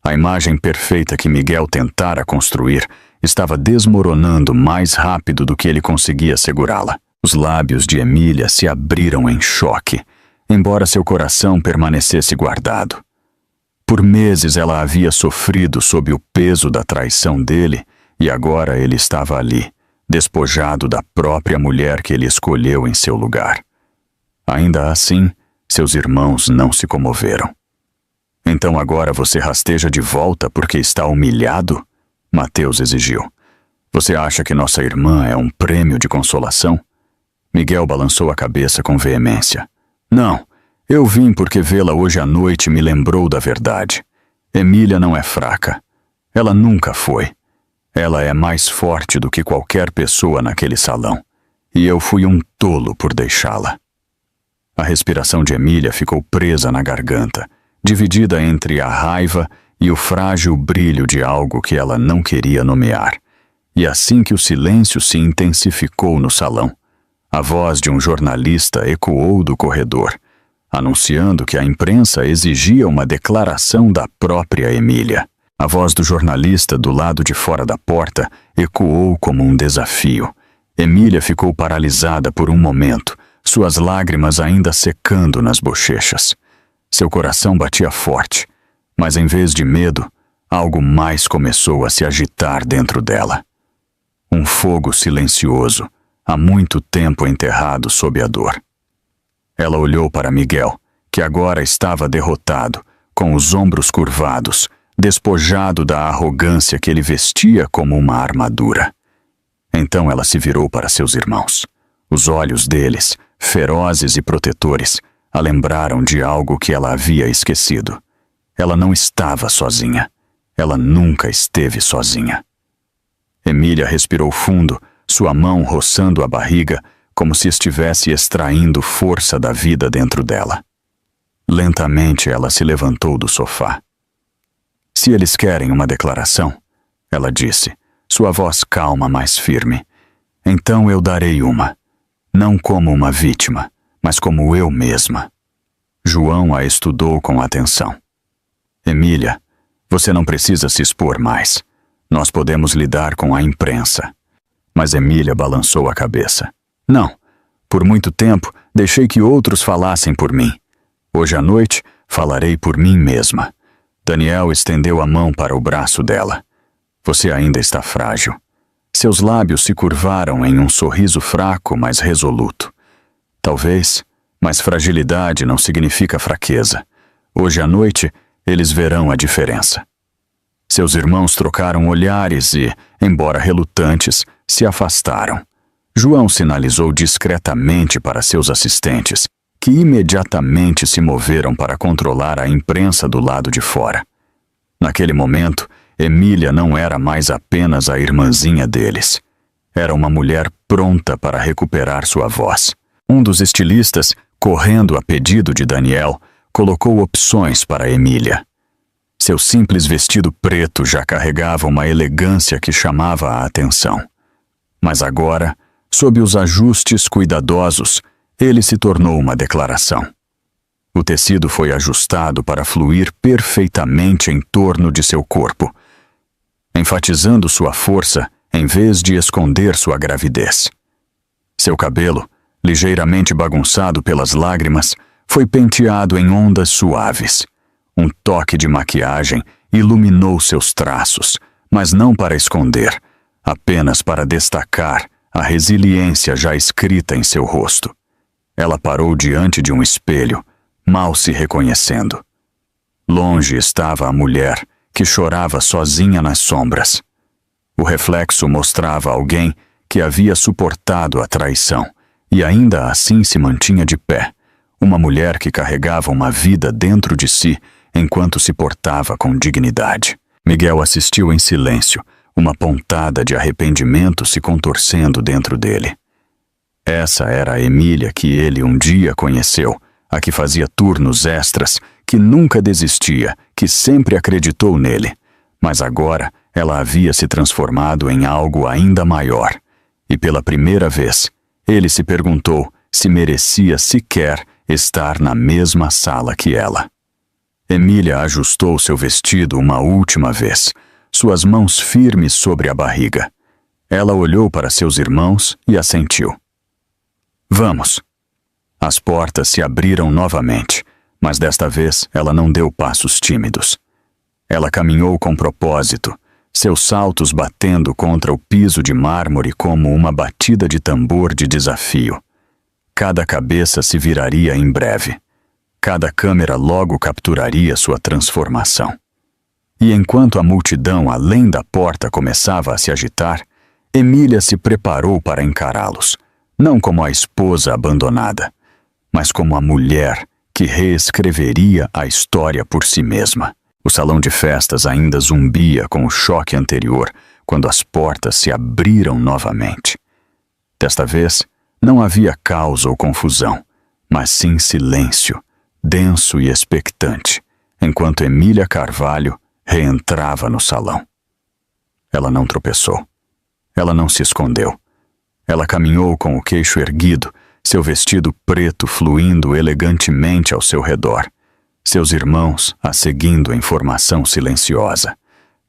A imagem perfeita que Miguel tentara construir estava desmoronando mais rápido do que ele conseguia segurá-la. Os lábios de Emília se abriram em choque, embora seu coração permanecesse guardado. Por meses ela havia sofrido sob o peso da traição dele, e agora ele estava ali, despojado da própria mulher que ele escolheu em seu lugar. Ainda assim, seus irmãos não se comoveram. Então agora você rasteja de volta porque está humilhado? Mateus exigiu. Você acha que nossa irmã é um prêmio de consolação? Miguel balançou a cabeça com veemência. Não, eu vim porque vê-la hoje à noite me lembrou da verdade. Emília não é fraca. Ela nunca foi. Ela é mais forte do que qualquer pessoa naquele salão. E eu fui um tolo por deixá-la. A respiração de Emília ficou presa na garganta, dividida entre a raiva e o frágil brilho de algo que ela não queria nomear. E assim que o silêncio se intensificou no salão, a voz de um jornalista ecoou do corredor, anunciando que a imprensa exigia uma declaração da própria Emília. A voz do jornalista do lado de fora da porta ecoou como um desafio. Emília ficou paralisada por um momento, suas lágrimas ainda secando nas bochechas. Seu coração batia forte, mas em vez de medo, algo mais começou a se agitar dentro dela. Um fogo silencioso, há muito tempo enterrado sob a dor. Ela olhou para Miguel, que agora estava derrotado, com os ombros curvados, despojado da arrogância que ele vestia como uma armadura. Então ela se virou para seus irmãos. Os olhos deles, ferozes e protetores, a lembraram de algo que ela havia esquecido. Ela não estava sozinha. Ela nunca esteve sozinha. Emília respirou fundo, sua mão roçando a barriga, como se estivesse extraindo força da vida dentro dela. Lentamente ela se levantou do sofá. Se eles querem uma declaração, ela disse, sua voz calma, mas firme, então eu darei uma, não como uma vítima, mas como eu mesma. João a estudou com atenção. Emília, você não precisa se expor mais. Nós podemos lidar com a imprensa. Mas Emília balançou a cabeça. Não, por muito tempo deixei que outros falassem por mim. Hoje à noite falarei por mim mesma. Daniel estendeu a mão para o braço dela. Você ainda está frágil. Seus lábios se curvaram em um sorriso fraco, mas resoluto. Talvez, mas fragilidade não significa fraqueza. Hoje à noite, eles verão a diferença. Seus irmãos trocaram olhares e, embora relutantes, se afastaram. João sinalizou discretamente para seus assistentes, que imediatamente se moveram para controlar a imprensa do lado de fora. Naquele momento, Emília não era mais apenas a irmãzinha deles. Era uma mulher pronta para recuperar sua voz. Um dos estilistas, correndo a pedido de Daniel, colocou opções para Emília. Seu simples vestido preto já carregava uma elegância que chamava a atenção. Mas agora, sob os ajustes cuidadosos, ele se tornou uma declaração. O tecido foi ajustado para fluir perfeitamente em torno de seu corpo, enfatizando sua força em vez de esconder sua gravidez. Seu cabelo, ligeiramente bagunçado pelas lágrimas, foi penteado em ondas suaves. Um toque de maquiagem iluminou seus traços, mas não para esconder, apenas para destacar a resiliência já escrita em seu rosto. Ela parou diante de um espelho, mal se reconhecendo. Longe estava a mulher, que chorava sozinha nas sombras. O reflexo mostrava alguém que havia suportado a traição e ainda assim se mantinha de pé. Uma mulher que carregava uma vida dentro de si enquanto se portava com dignidade. Miguel assistiu em silêncio, uma pontada de arrependimento se contorcendo dentro dele. Essa era a Emília que ele um dia conheceu, a que fazia turnos extras, que nunca desistia, que sempre acreditou nele. Mas agora ela havia se transformado em algo ainda maior. E pela primeira vez, ele se perguntou se merecia sequer estar na mesma sala que ela. Emília ajustou seu vestido uma última vez, suas mãos firmes sobre a barriga. Ela olhou para seus irmãos e assentiu. Vamos. As portas se abriram novamente, mas desta vez ela não deu passos tímidos. Ela caminhou com propósito, seus saltos batendo contra o piso de mármore como uma batida de tambor de desafio. Cada cabeça se viraria em breve. Cada câmera logo capturaria sua transformação. E enquanto a multidão além da porta começava a se agitar, Emília se preparou para encará-los, não como a esposa abandonada, mas como a mulher que reescreveria a história por si mesma. O salão de festas ainda zumbia com o choque anterior quando as portas se abriram novamente. Desta vez, não havia caos ou confusão, mas sim silêncio, denso e expectante, enquanto Emília Carvalho reentrava no salão. Ela não tropeçou. Ela não se escondeu. Ela caminhou com o queixo erguido, seu vestido preto fluindo elegantemente ao seu redor, seus irmãos a seguindo em formação silenciosa.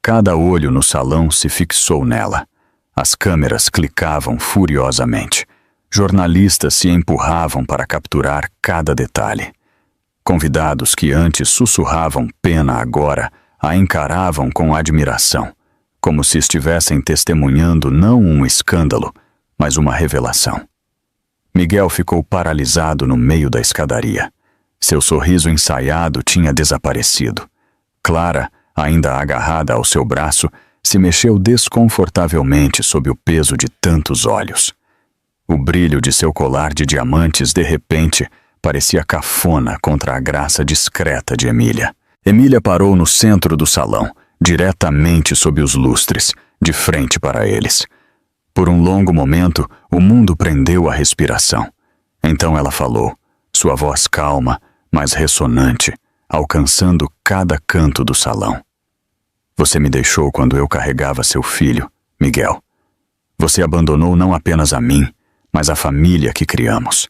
Cada olho no salão se fixou nela. As câmeras clicavam furiosamente. Jornalistas se empurravam para capturar cada detalhe. Convidados que antes sussurravam pena agora a encaravam com admiração, como se estivessem testemunhando não um escândalo, mas uma revelação. Miguel ficou paralisado no meio da escadaria. Seu sorriso ensaiado tinha desaparecido. Clara, ainda agarrada ao seu braço, se mexeu desconfortavelmente sob o peso de tantos olhos. O brilho de seu colar de diamantes, de repente, parecia cafona contra a graça discreta de Emília. Emília parou no centro do salão, diretamente sob os lustres, de frente para eles. Por um longo momento, o mundo prendeu a respiração. Então ela falou, sua voz calma, mas ressonante, alcançando cada canto do salão. Você me deixou quando eu carregava seu filho, Miguel. Você abandonou não apenas a mim, mas a família que criamos.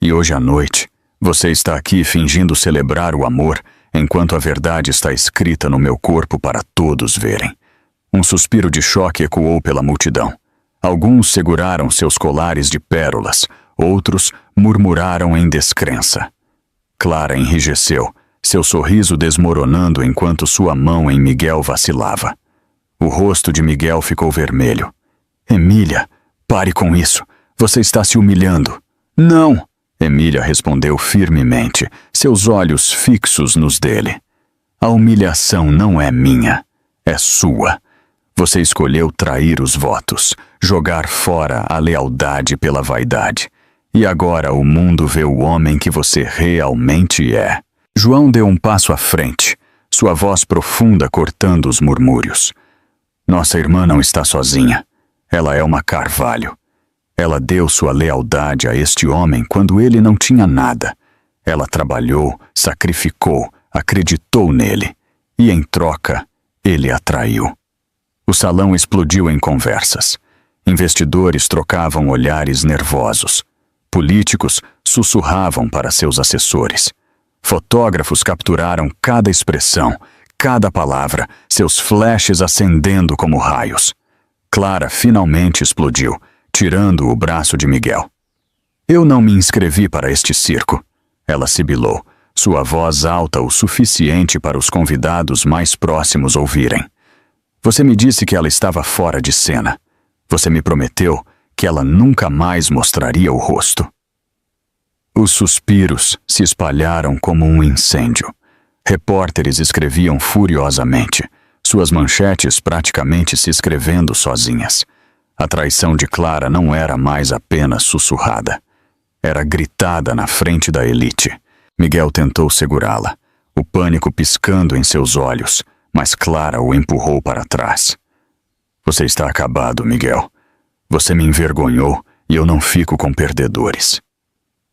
E hoje à noite, você está aqui fingindo celebrar o amor, enquanto a verdade está escrita no meu corpo para todos verem. Um suspiro de choque ecoou pela multidão. Alguns seguraram seus colares de pérolas, outros murmuraram em descrença. Clara enrijeceu, seu sorriso desmoronando enquanto sua mão em Miguel vacilava. O rosto de Miguel ficou vermelho. Emília, pare com isso. Você está se humilhando. Não! Emília respondeu firmemente, seus olhos fixos nos dele. A humilhação não é minha, é sua. Você escolheu trair os votos, jogar fora a lealdade pela vaidade. E agora o mundo vê o homem que você realmente é. João deu um passo à frente, sua voz profunda cortando os murmúrios. Nossa irmã não está sozinha. Ela é uma Carvalho. Ela deu sua lealdade a este homem quando ele não tinha nada. Ela trabalhou, sacrificou, acreditou nele. E, em troca, ele a traiu. O salão explodiu em conversas. Investidores trocavam olhares nervosos. Políticos sussurravam para seus assessores. Fotógrafos capturaram cada expressão, cada palavra, seus flashes acendendo como raios. Clara finalmente explodiu, tirando o braço de Miguel. Eu não me inscrevi para este circo. Ela sibilou, sua voz alta o suficiente para os convidados mais próximos ouvirem. Você me disse que ela estava fora de cena. Você me prometeu que ela nunca mais mostraria o rosto. Os suspiros se espalharam como um incêndio. Repórteres escreviam furiosamente, suas manchetes praticamente se escrevendo sozinhas. A traição de Clara não era mais apenas sussurrada. Era gritada na frente da elite. Miguel tentou segurá-la, o pânico piscando em seus olhos, mas Clara o empurrou para trás. Você está acabado, Miguel. Você me envergonhou e eu não fico com perdedores.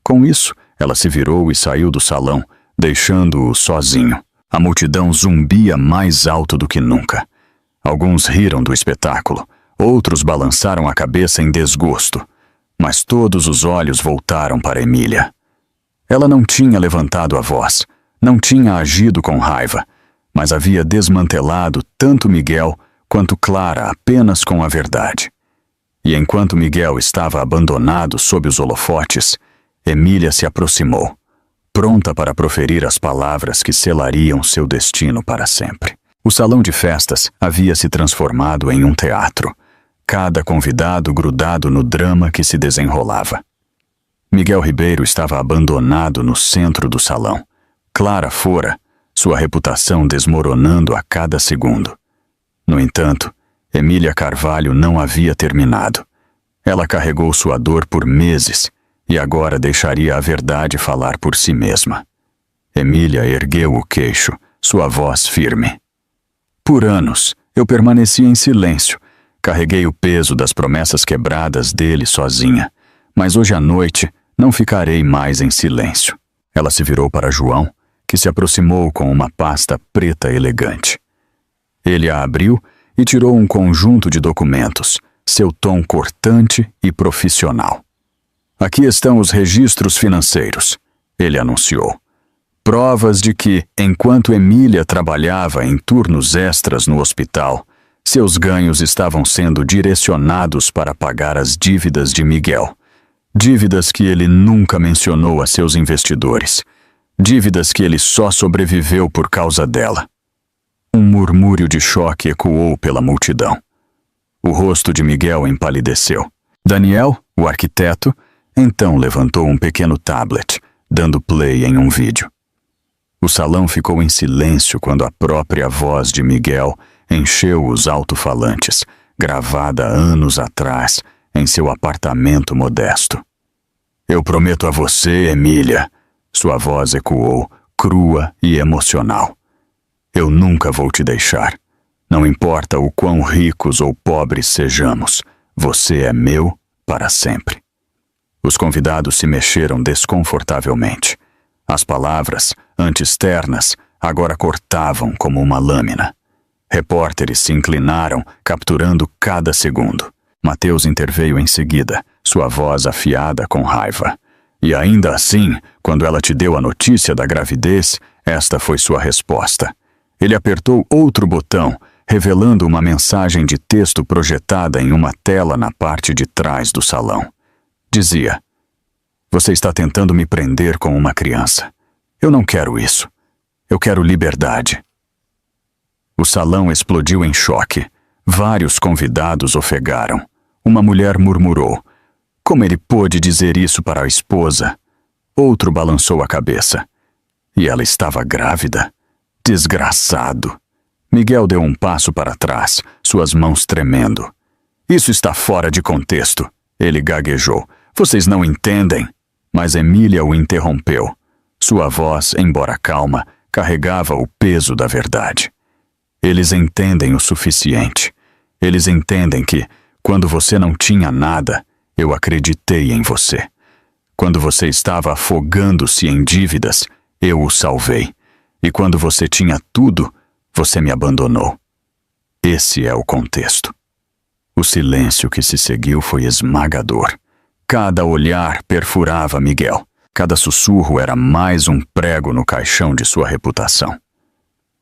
Com isso, ela se virou e saiu do salão, deixando-o sozinho. A multidão zumbia mais alto do que nunca. Alguns riram do espetáculo, outros balançaram a cabeça em desgosto, mas todos os olhos voltaram para Emília. Ela não tinha levantado a voz, não tinha agido com raiva, mas havia desmantelado tanto Miguel quanto Clara apenas com a verdade. E enquanto Miguel estava abandonado sob os holofotes, Emília se aproximou, pronta para proferir as palavras que selariam seu destino para sempre. O salão de festas havia se transformado em um teatro, cada convidado grudado no drama que se desenrolava. Miguel Ribeiro estava abandonado no centro do salão. Clara fora, sua reputação desmoronando a cada segundo. No entanto, Emília Carvalho não havia terminado. Ela carregou sua dor por meses e agora deixaria a verdade falar por si mesma. Emília ergueu o queixo, sua voz firme. Por anos, eu permaneci em silêncio. Carreguei o peso das promessas quebradas dele sozinha. Mas hoje à noite, Não ficarei mais em silêncio. Ela se virou para João, que se aproximou com uma pasta preta elegante. Ele a abriu e tirou um conjunto de documentos, seu tom cortante e profissional. Aqui estão os registros financeiros, ele anunciou. Provas de que, enquanto Emília trabalhava em turnos extras no hospital, seus ganhos estavam sendo direcionados para pagar as dívidas de Miguel. Dívidas que ele nunca mencionou a seus investidores. Dívidas que ele só sobreviveu por causa dela. Um murmúrio de choque ecoou pela multidão. O rosto de Miguel empalideceu. Daniel, o arquiteto, então levantou um pequeno tablet, dando play em um vídeo. O salão ficou em silêncio quando a própria voz de Miguel encheu os alto-falantes, gravada anos atrás, em seu apartamento modesto. Eu prometo a você, Emília, sua voz ecoou, crua e emocional. Eu nunca vou te deixar. Não importa o quão ricos ou pobres sejamos, você é meu para sempre. Os convidados se mexeram desconfortavelmente. As palavras, antes ternas, agora cortavam como uma lâmina. Repórteres se inclinaram, capturando cada segundo. Mateus interveio em seguida, sua voz afiada com raiva. E ainda assim, quando ela te deu a notícia da gravidez, esta foi sua resposta. Ele apertou outro botão, revelando uma mensagem de texto projetada em uma tela na parte de trás do salão. Dizia: Você está tentando me prender com uma criança. Eu não quero isso. Eu quero liberdade. O salão explodiu em choque. Vários convidados ofegaram. Uma mulher murmurou: Como ele pôde dizer isso para a esposa? Outro balançou a cabeça. E ela estava grávida? Desgraçado! Miguel deu um passo para trás, suas mãos tremendo. Isso está fora de contexto, ele gaguejou. Vocês não entendem. Mas Emília o interrompeu. Sua voz, embora calma, carregava o peso da verdade. Eles entendem o suficiente. Eles entendem que, quando você não tinha nada, eu acreditei em você. Quando você estava afogando-se em dívidas, eu o salvei. E quando você tinha tudo, você me abandonou. Esse é o contexto. O silêncio que se seguiu foi esmagador. Cada olhar perfurava Miguel. Cada sussurro era mais um prego no caixão de sua reputação.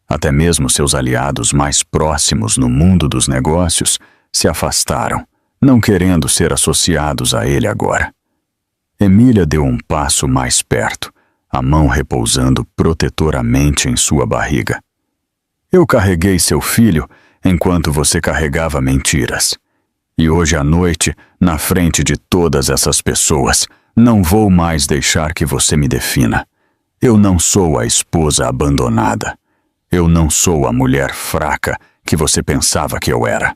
Até mesmo seus aliados mais próximos no mundo dos negócios se afastaram, não querendo ser associados a ele agora. Emília deu um passo mais perto, a mão repousando protetoramente em sua barriga. Eu carreguei seu filho enquanto você carregava mentiras. E hoje à noite, na frente de todas essas pessoas, não vou mais deixar que você me defina. Eu não sou a esposa abandonada. Eu não sou a mulher fraca que você pensava que eu era.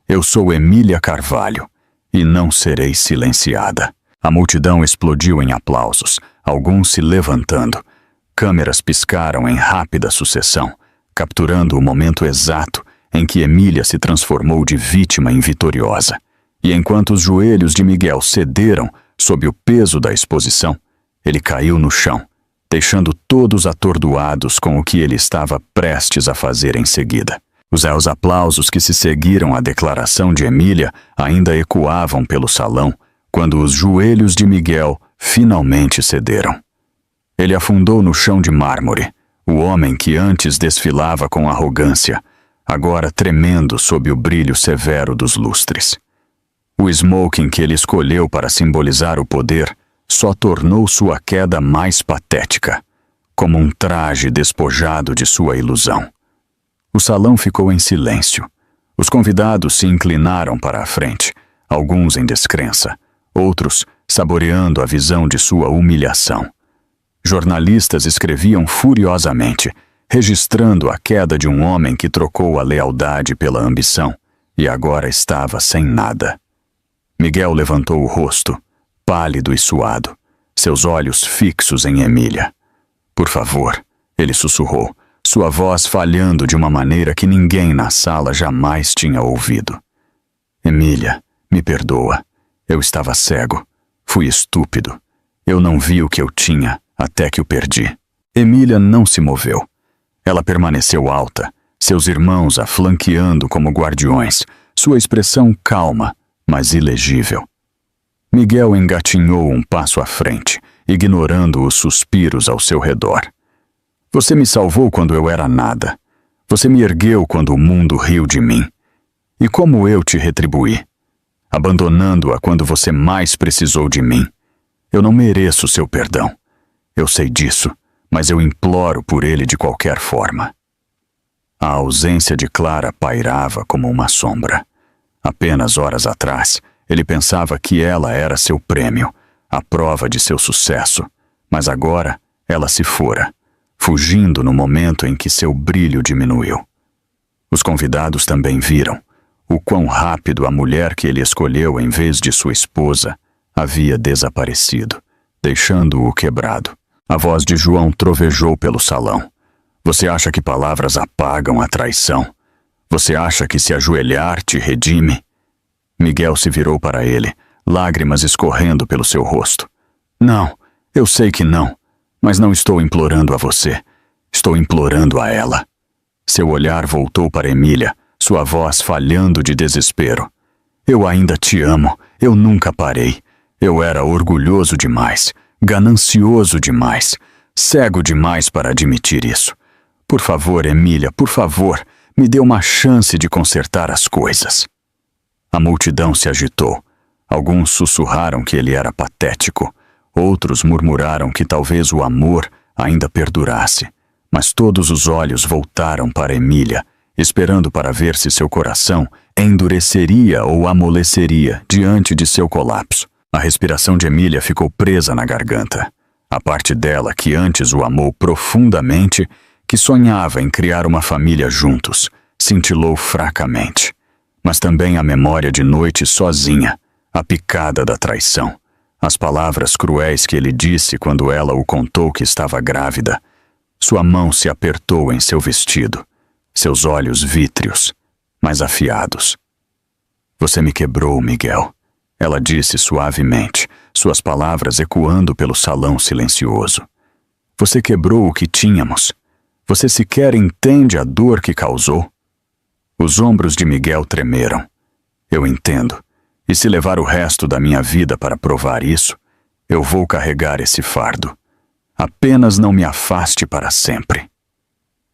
Eu sou Emília Carvalho e não serei silenciada. A multidão explodiu em aplausos, alguns se levantando. Câmeras piscaram em rápida sucessão, capturando o momento exato em que Emília se transformou de vítima em vitoriosa. E enquanto os joelhos de Miguel cederam sob o peso da exposição, ele caiu no chão, deixando todos atordoados com o que ele estava prestes a fazer em seguida. Os aplausos que se seguiram à declaração de Emília ainda ecoavam pelo salão quando os joelhos de Miguel finalmente cederam. Ele afundou no chão de mármore, o homem que antes desfilava com arrogância, agora tremendo sob o brilho severo dos lustres. O smoking que ele escolheu para simbolizar o poder só tornou sua queda mais patética, como um traje despojado de sua ilusão. O salão ficou em silêncio. Os convidados se inclinaram para a frente, alguns em descrença, outros saboreando a visão de sua humilhação. Jornalistas escreviam furiosamente, registrando a queda de um homem que trocou a lealdade pela ambição e agora estava sem nada. Miguel levantou o rosto, pálido e suado, seus olhos fixos em Emília. Por favor, ele sussurrou, sua voz falhando de uma maneira que ninguém na sala jamais tinha ouvido. Emília, me perdoa. Eu estava cego. Fui estúpido. Eu não vi o que eu tinha até que o perdi. Emília não se moveu. Ela permaneceu alta, seus irmãos a flanqueando como guardiões, sua expressão calma, mas ilegível. Miguel engatinhou um passo à frente, ignorando os suspiros ao seu redor. Você me salvou quando eu era nada. Você me ergueu quando o mundo riu de mim. E como eu te retribuí? Abandonando-a quando você mais precisou de mim. Eu não mereço seu perdão. Eu sei disso, mas eu imploro por ele de qualquer forma. A ausência de Clara pairava como uma sombra. Apenas horas atrás, ele pensava que ela era seu prêmio, a prova de seu sucesso, mas agora ela se fora, fugindo no momento em que seu brilho diminuiu. Os convidados também viram o quão rápido a mulher que ele escolheu em vez de sua esposa havia desaparecido, deixando-o quebrado. A voz de João trovejou pelo salão. Você acha que palavras apagam a traição? Você acha que se ajoelhar te redime? Miguel se virou para ele, lágrimas escorrendo pelo seu rosto. Não, eu sei que não, mas não estou implorando a você. Estou implorando a ela. Seu olhar voltou para Emília, sua voz falhando de desespero. Eu ainda te amo, eu nunca parei. Eu era orgulhoso demais, ganancioso demais, cego demais para admitir isso. Por favor, Emília, por favor, me dê uma chance de consertar as coisas. A multidão se agitou. Alguns sussurraram que ele era patético. Outros murmuraram que talvez o amor ainda perdurasse. Mas todos os olhos voltaram para Emília, esperando para ver se seu coração endureceria ou amoleceria diante de seu colapso. A respiração de Emília ficou presa na garganta. A parte dela que antes o amou profundamente, que sonhava em criar uma família juntos, cintilou fracamente. Mas também a memória de noite sozinha, a picada da traição, as palavras cruéis que ele disse quando ela o contou que estava grávida. Sua mão se apertou em seu vestido, seus olhos vítreos, mas afiados. Você me quebrou, Miguel, ela disse suavemente, suas palavras ecoando pelo salão silencioso. Você quebrou o que tínhamos. Você sequer entende a dor que causou? Os ombros de Miguel tremeram. Eu entendo. E se levar o resto da minha vida para provar isso, eu vou carregar esse fardo. Apenas não me afaste para sempre.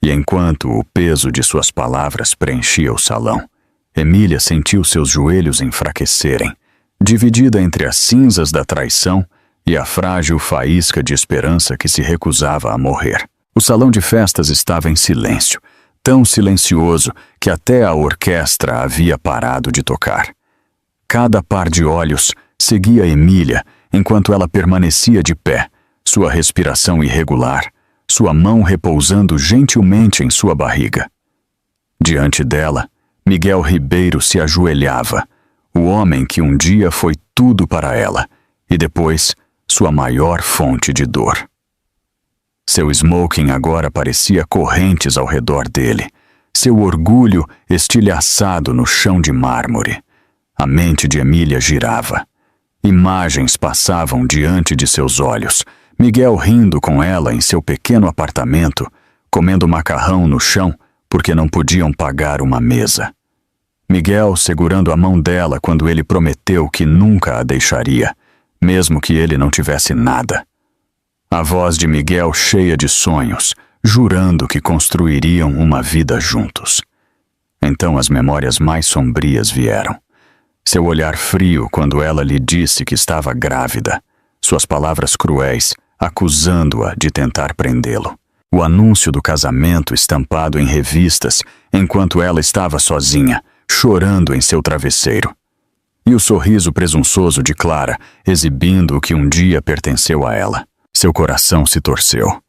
E enquanto o peso de suas palavras preenchia o salão, Emília sentiu seus joelhos enfraquecerem, dividida entre as cinzas da traição e a frágil faísca de esperança que se recusava a morrer. O salão de festas estava em silêncio, tão silencioso que até a orquestra havia parado de tocar. Cada par de olhos seguia Emília enquanto ela permanecia de pé, sua respiração irregular, sua mão repousando gentilmente em sua barriga. Diante dela, Miguel Ribeiro se ajoelhava, o homem que um dia foi tudo para ela e depois sua maior fonte de dor. Seu smoking agora parecia correntes ao redor dele, seu orgulho estilhaçado no chão de mármore. A mente de Emília girava. Imagens passavam diante de seus olhos, Miguel rindo com ela em seu pequeno apartamento, comendo macarrão no chão porque não podiam pagar uma mesa. Miguel segurando a mão dela quando ele prometeu que nunca a deixaria, mesmo que ele não tivesse nada. A voz de Miguel cheia de sonhos, jurando que construiriam uma vida juntos. Então as memórias mais sombrias vieram. Seu olhar frio quando ela lhe disse que estava grávida, suas palavras cruéis, acusando-a de tentar prendê-lo. O anúncio do casamento estampado em revistas, enquanto ela estava sozinha, chorando em seu travesseiro. E o sorriso presunçoso de Clara, exibindo o que um dia pertenceu a ela. Seu coração se torceu.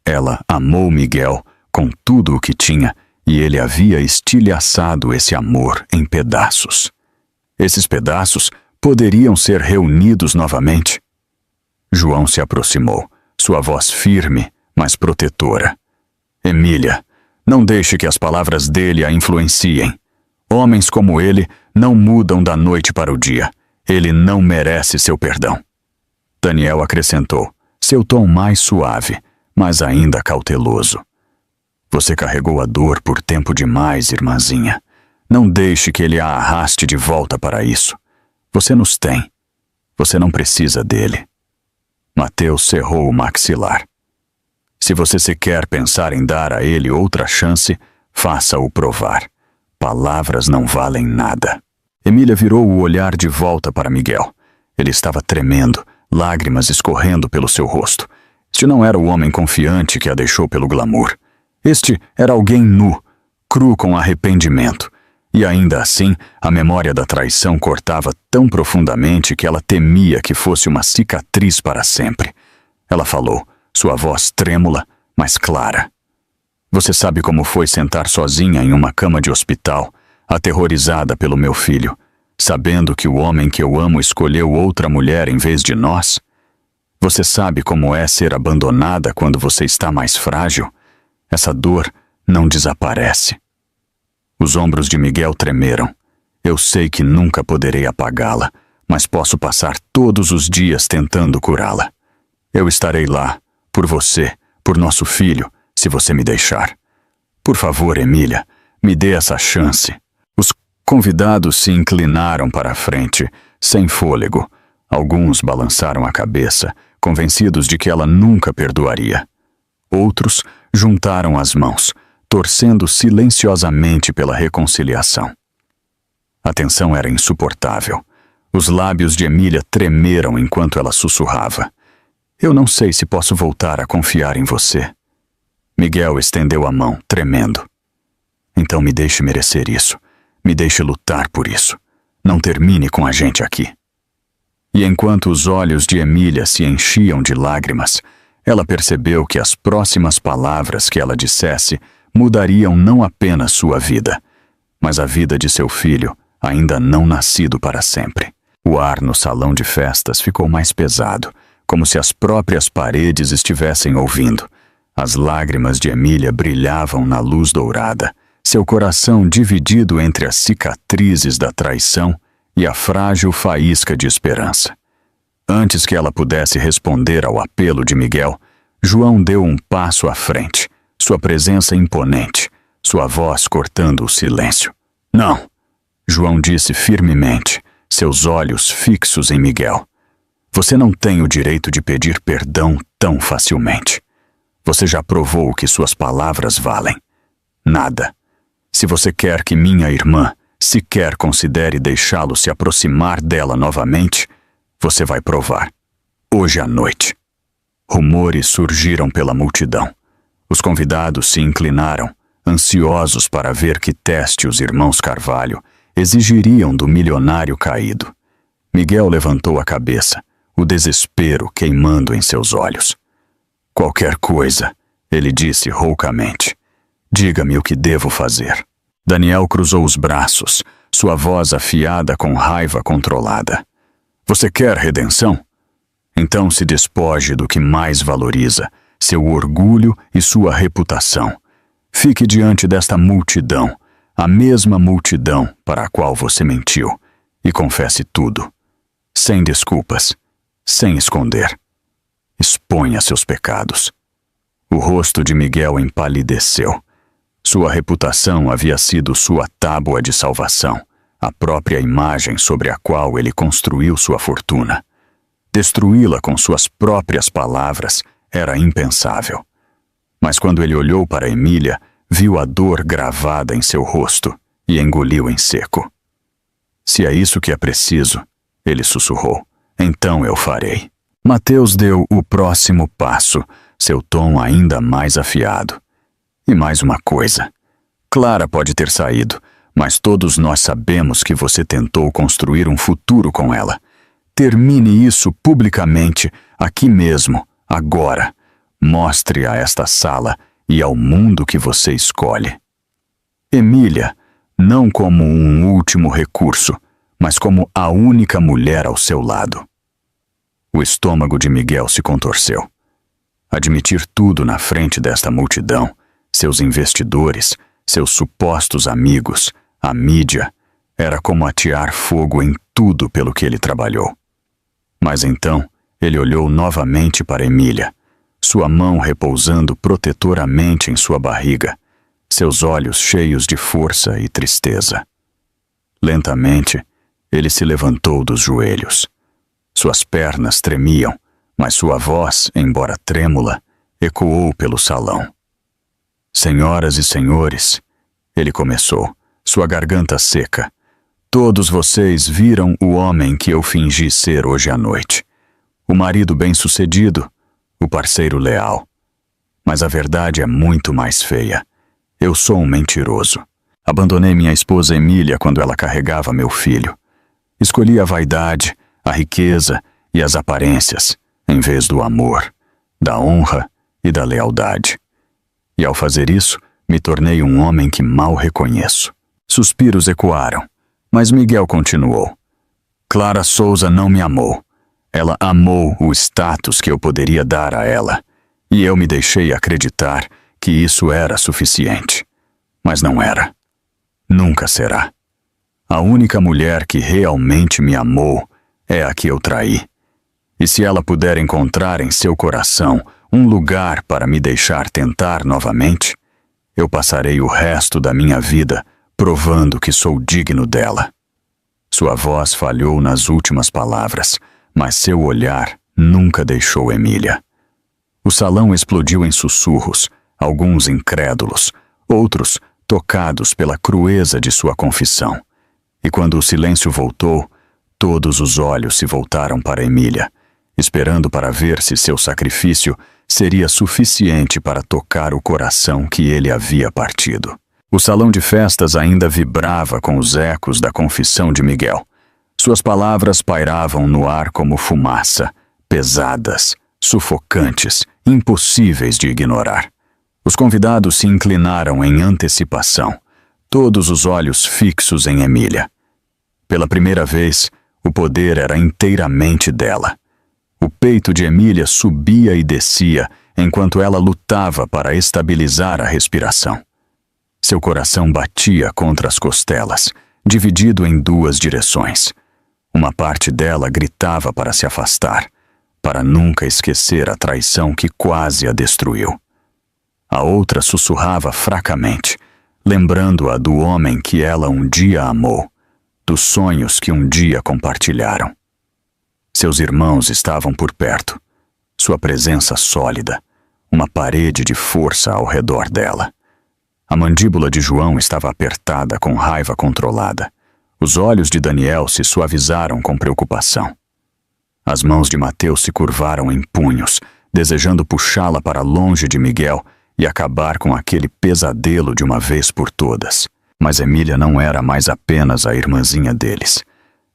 Ela amou Miguel com tudo o que tinha e ele havia estilhaçado esse amor em pedaços. Esses pedaços poderiam ser reunidos novamente. João se aproximou, sua voz firme, mas protetora. Emília, não deixe que as palavras dele a influenciem. Homens como ele não mudam da noite para o dia. Ele não merece seu perdão. Daniel acrescentou, seu tom mais suave, mas ainda cauteloso. Você carregou a dor por tempo demais, irmãzinha. Não deixe que ele a arraste de volta para isso. Você nos tem. Você não precisa dele. Mateus cerrou o maxilar. Se você sequer pensar em dar a ele outra chance, faça-o provar. Palavras não valem nada. Emília virou o olhar de volta para Miguel. Ele estava tremendo, lágrimas escorrendo pelo seu rosto. Este não era o homem confiante que a deixou pelo glamour. Este era alguém nu, cru com arrependimento. E ainda assim, a memória da traição cortava tão profundamente que ela temia que fosse uma cicatriz para sempre. Ela falou, sua voz trêmula, mas clara. Você sabe como foi sentar sozinha em uma cama de hospital, aterrorizada pelo meu filho, sabendo que o homem que eu amo escolheu outra mulher em vez de nós? Você sabe como é ser abandonada quando você está mais frágil? Essa dor não desaparece. Os ombros de Miguel tremeram. Eu sei que nunca poderei apagá-la, mas posso passar todos os dias tentando curá-la. Eu estarei lá, por você, por nosso filho, se você me deixar. Por favor, Emília, me dê essa chance. Os convidados se inclinaram para a frente, sem fôlego. Alguns balançaram a cabeça, convencidos de que ela nunca perdoaria. Outros juntaram as mãos, torcendo silenciosamente pela reconciliação. A tensão era insuportável. Os lábios de Emília tremeram enquanto ela sussurrava. Eu não sei se posso voltar a confiar em você. Miguel estendeu a mão, tremendo. Então me deixe merecer isso. Me deixe lutar por isso. Não termine com a gente aqui. E enquanto os olhos de Emília se enchiam de lágrimas, ela percebeu que as próximas palavras que ela dissesse mudariam não apenas sua vida, mas a vida de seu filho, ainda não nascido para sempre. O ar no salão de festas ficou mais pesado, como se as próprias paredes estivessem ouvindo. As lágrimas de Emília brilhavam na luz dourada, seu coração dividido entre as cicatrizes da traição e a frágil faísca de esperança. Antes que ela pudesse responder ao apelo de Miguel, João deu um passo à frente, sua presença imponente, sua voz cortando o silêncio. Não, João disse firmemente, seus olhos fixos em Miguel. Você não tem o direito de pedir perdão tão facilmente. Você já provou que suas palavras valem. Nada. Se você quer que minha irmã sequer considere deixá-lo se aproximar dela novamente, você vai provar. Hoje à noite. Rumores surgiram pela multidão. Os convidados se inclinaram, ansiosos para ver que teste os irmãos Carvalho exigiriam do milionário caído. Miguel levantou a cabeça, o desespero queimando em seus olhos. Qualquer coisa, ele disse roucamente. Diga-me o que devo fazer. Daniel cruzou os braços, sua voz afiada com raiva controlada. Você quer redenção? Então se despoje do que mais valoriza, seu orgulho e sua reputação. Fique diante desta multidão, a mesma multidão para a qual você mentiu, e confesse tudo. Sem desculpas, sem esconder. Exponha seus pecados. O rosto de Miguel empalideceu. Sua reputação havia sido sua tábua de salvação, a própria imagem sobre a qual ele construiu sua fortuna. Destruí-la com suas próprias palavras era impensável. Mas quando ele olhou para Emília, viu a dor gravada em seu rosto e engoliu em seco. Se é isso que é preciso, ele sussurrou, então eu farei. Mateus deu o próximo passo, seu tom ainda mais afiado. E mais uma coisa. Clara pode ter saído, mas todos nós sabemos que você tentou construir um futuro com ela. Termine isso publicamente, aqui mesmo, agora. Mostre a esta sala e ao mundo que você escolhe. Emília, não como um último recurso, mas como a única mulher ao seu lado. O estômago de Miguel se contorceu. Admitir tudo na frente desta multidão, seus investidores, seus supostos amigos, a mídia, era como atear fogo em tudo pelo que ele trabalhou. Mas então, Ele olhou novamente para Emília, sua mão repousando protetoramente em sua barriga, seus olhos cheios de força e tristeza. Lentamente, ele se levantou dos joelhos. Suas pernas tremiam, mas sua voz, embora trêmula, ecoou pelo salão. Senhoras e senhores, ele começou, sua garganta seca. Todos vocês viram o homem que eu fingi ser hoje à noite. O marido bem-sucedido, o parceiro leal. Mas a verdade é muito mais feia. Eu sou um mentiroso. Abandonei minha esposa Emília quando ela carregava meu filho. Escolhi a vaidade, a riqueza e as aparências, em vez do amor, da honra e da lealdade. E ao fazer isso, me tornei um homem que mal reconheço. Suspiros ecoaram, mas Miguel continuou. Clara Souza não me amou. Ela amou o status que eu poderia dar a ela, e eu me deixei acreditar que isso era suficiente. Mas não era. Nunca será. A única mulher que realmente me amou é a que eu traí. E se ela puder encontrar em seu coração um lugar para me deixar tentar novamente, eu passarei o resto da minha vida provando que sou digno dela. Sua voz falhou nas últimas palavras, mas seu olhar nunca deixou Emília. O salão explodiu em sussurros, alguns incrédulos, outros tocados pela crueza de sua confissão. E quando o silêncio voltou, todos os olhos se voltaram para Emília, esperando para ver se seu sacrifício seria suficiente para tocar o coração que ele havia partido. O salão de festas ainda vibrava com os ecos da confissão de Miguel. Suas palavras pairavam no ar como fumaça, pesadas, sufocantes, impossíveis de ignorar. Os convidados se inclinaram em antecipação, todos os olhos fixos em Emília. Pela primeira vez, o poder era inteiramente dela. O peito de Emília subia e descia enquanto ela lutava para estabilizar a respiração. Seu coração batia contra as costelas, dividido em duas direções. Uma parte dela gritava para se afastar, para nunca esquecer a traição que quase a destruiu. A outra sussurrava fracamente, lembrando-a do homem que ela um dia amou, dos sonhos que um dia compartilharam. Seus irmãos estavam por perto, sua presença sólida, uma parede de força ao redor dela. A mandíbula de João estava apertada com raiva controlada. Os olhos de Daniel se suavizaram com preocupação. As mãos de Mateus se curvaram em punhos, desejando puxá-la para longe de Miguel e acabar com aquele pesadelo de uma vez por todas. Mas Emília não era mais apenas a irmãzinha deles.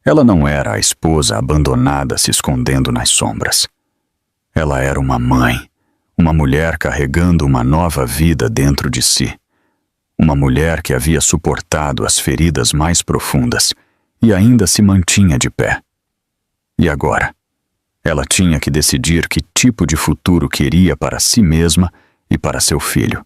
Ela não era a esposa abandonada se escondendo nas sombras. Ela era uma mãe, uma mulher carregando uma nova vida dentro de si. Uma mulher que havia suportado as feridas mais profundas e ainda se mantinha de pé. E agora? Ela tinha que decidir que tipo de futuro queria para si mesma e para seu filho.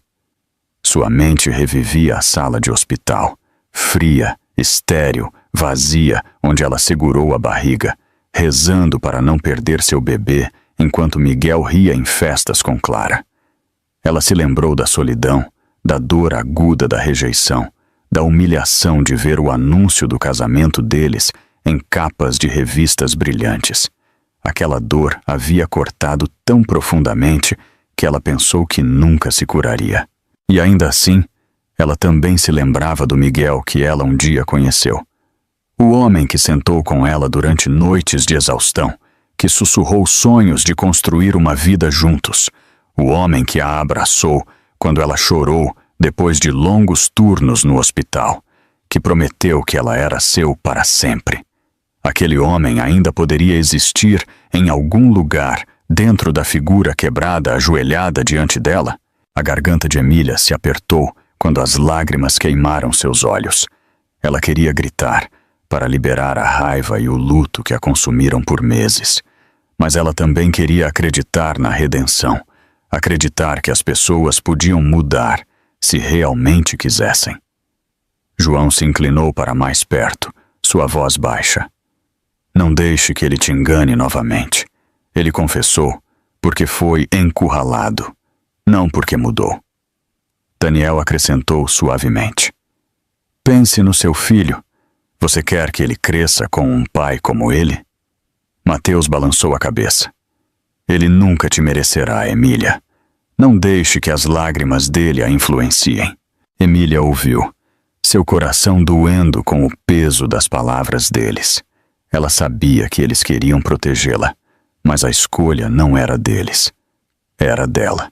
Sua mente revivia a sala de hospital, fria, estéril, vazia, onde ela segurou a barriga, rezando para não perder seu bebê enquanto Miguel ria em festas com Clara. Ela se lembrou da solidão, da dor aguda da rejeição, da humilhação de ver o anúncio do casamento deles em capas de revistas brilhantes. Aquela dor havia cortado tão profundamente que ela pensou que nunca se curaria. E ainda assim, ela também se lembrava do Miguel que ela um dia conheceu. O homem que sentou com ela durante noites de exaustão, que sussurrou sonhos de construir uma vida juntos. O homem que a abraçou quando ela chorou depois de longos turnos no hospital, que prometeu que ela era seu para sempre. Aquele homem ainda poderia existir em algum lugar dentro da figura quebrada ajoelhada diante dela. A garganta de Emília se apertou quando as lágrimas queimaram seus olhos. Ela queria gritar para liberar a raiva e o luto que a consumiram por meses. Mas ela também queria acreditar na redenção, acreditar que as pessoas podiam mudar se realmente quisessem. João se inclinou para mais perto, sua voz baixa. Não deixe que ele te engane novamente. Ele confessou porque foi encurralado, não porque mudou. Daniel acrescentou suavemente: pense no seu filho. Você quer que ele cresça com um pai como ele? Mateus balançou a cabeça. Ele nunca te merecerá, Emília. Não deixe que as lágrimas dele a influenciem. Emília ouviu, seu coração doendo com o peso das palavras deles. Ela sabia que eles queriam protegê-la, mas a escolha não era deles. Era dela.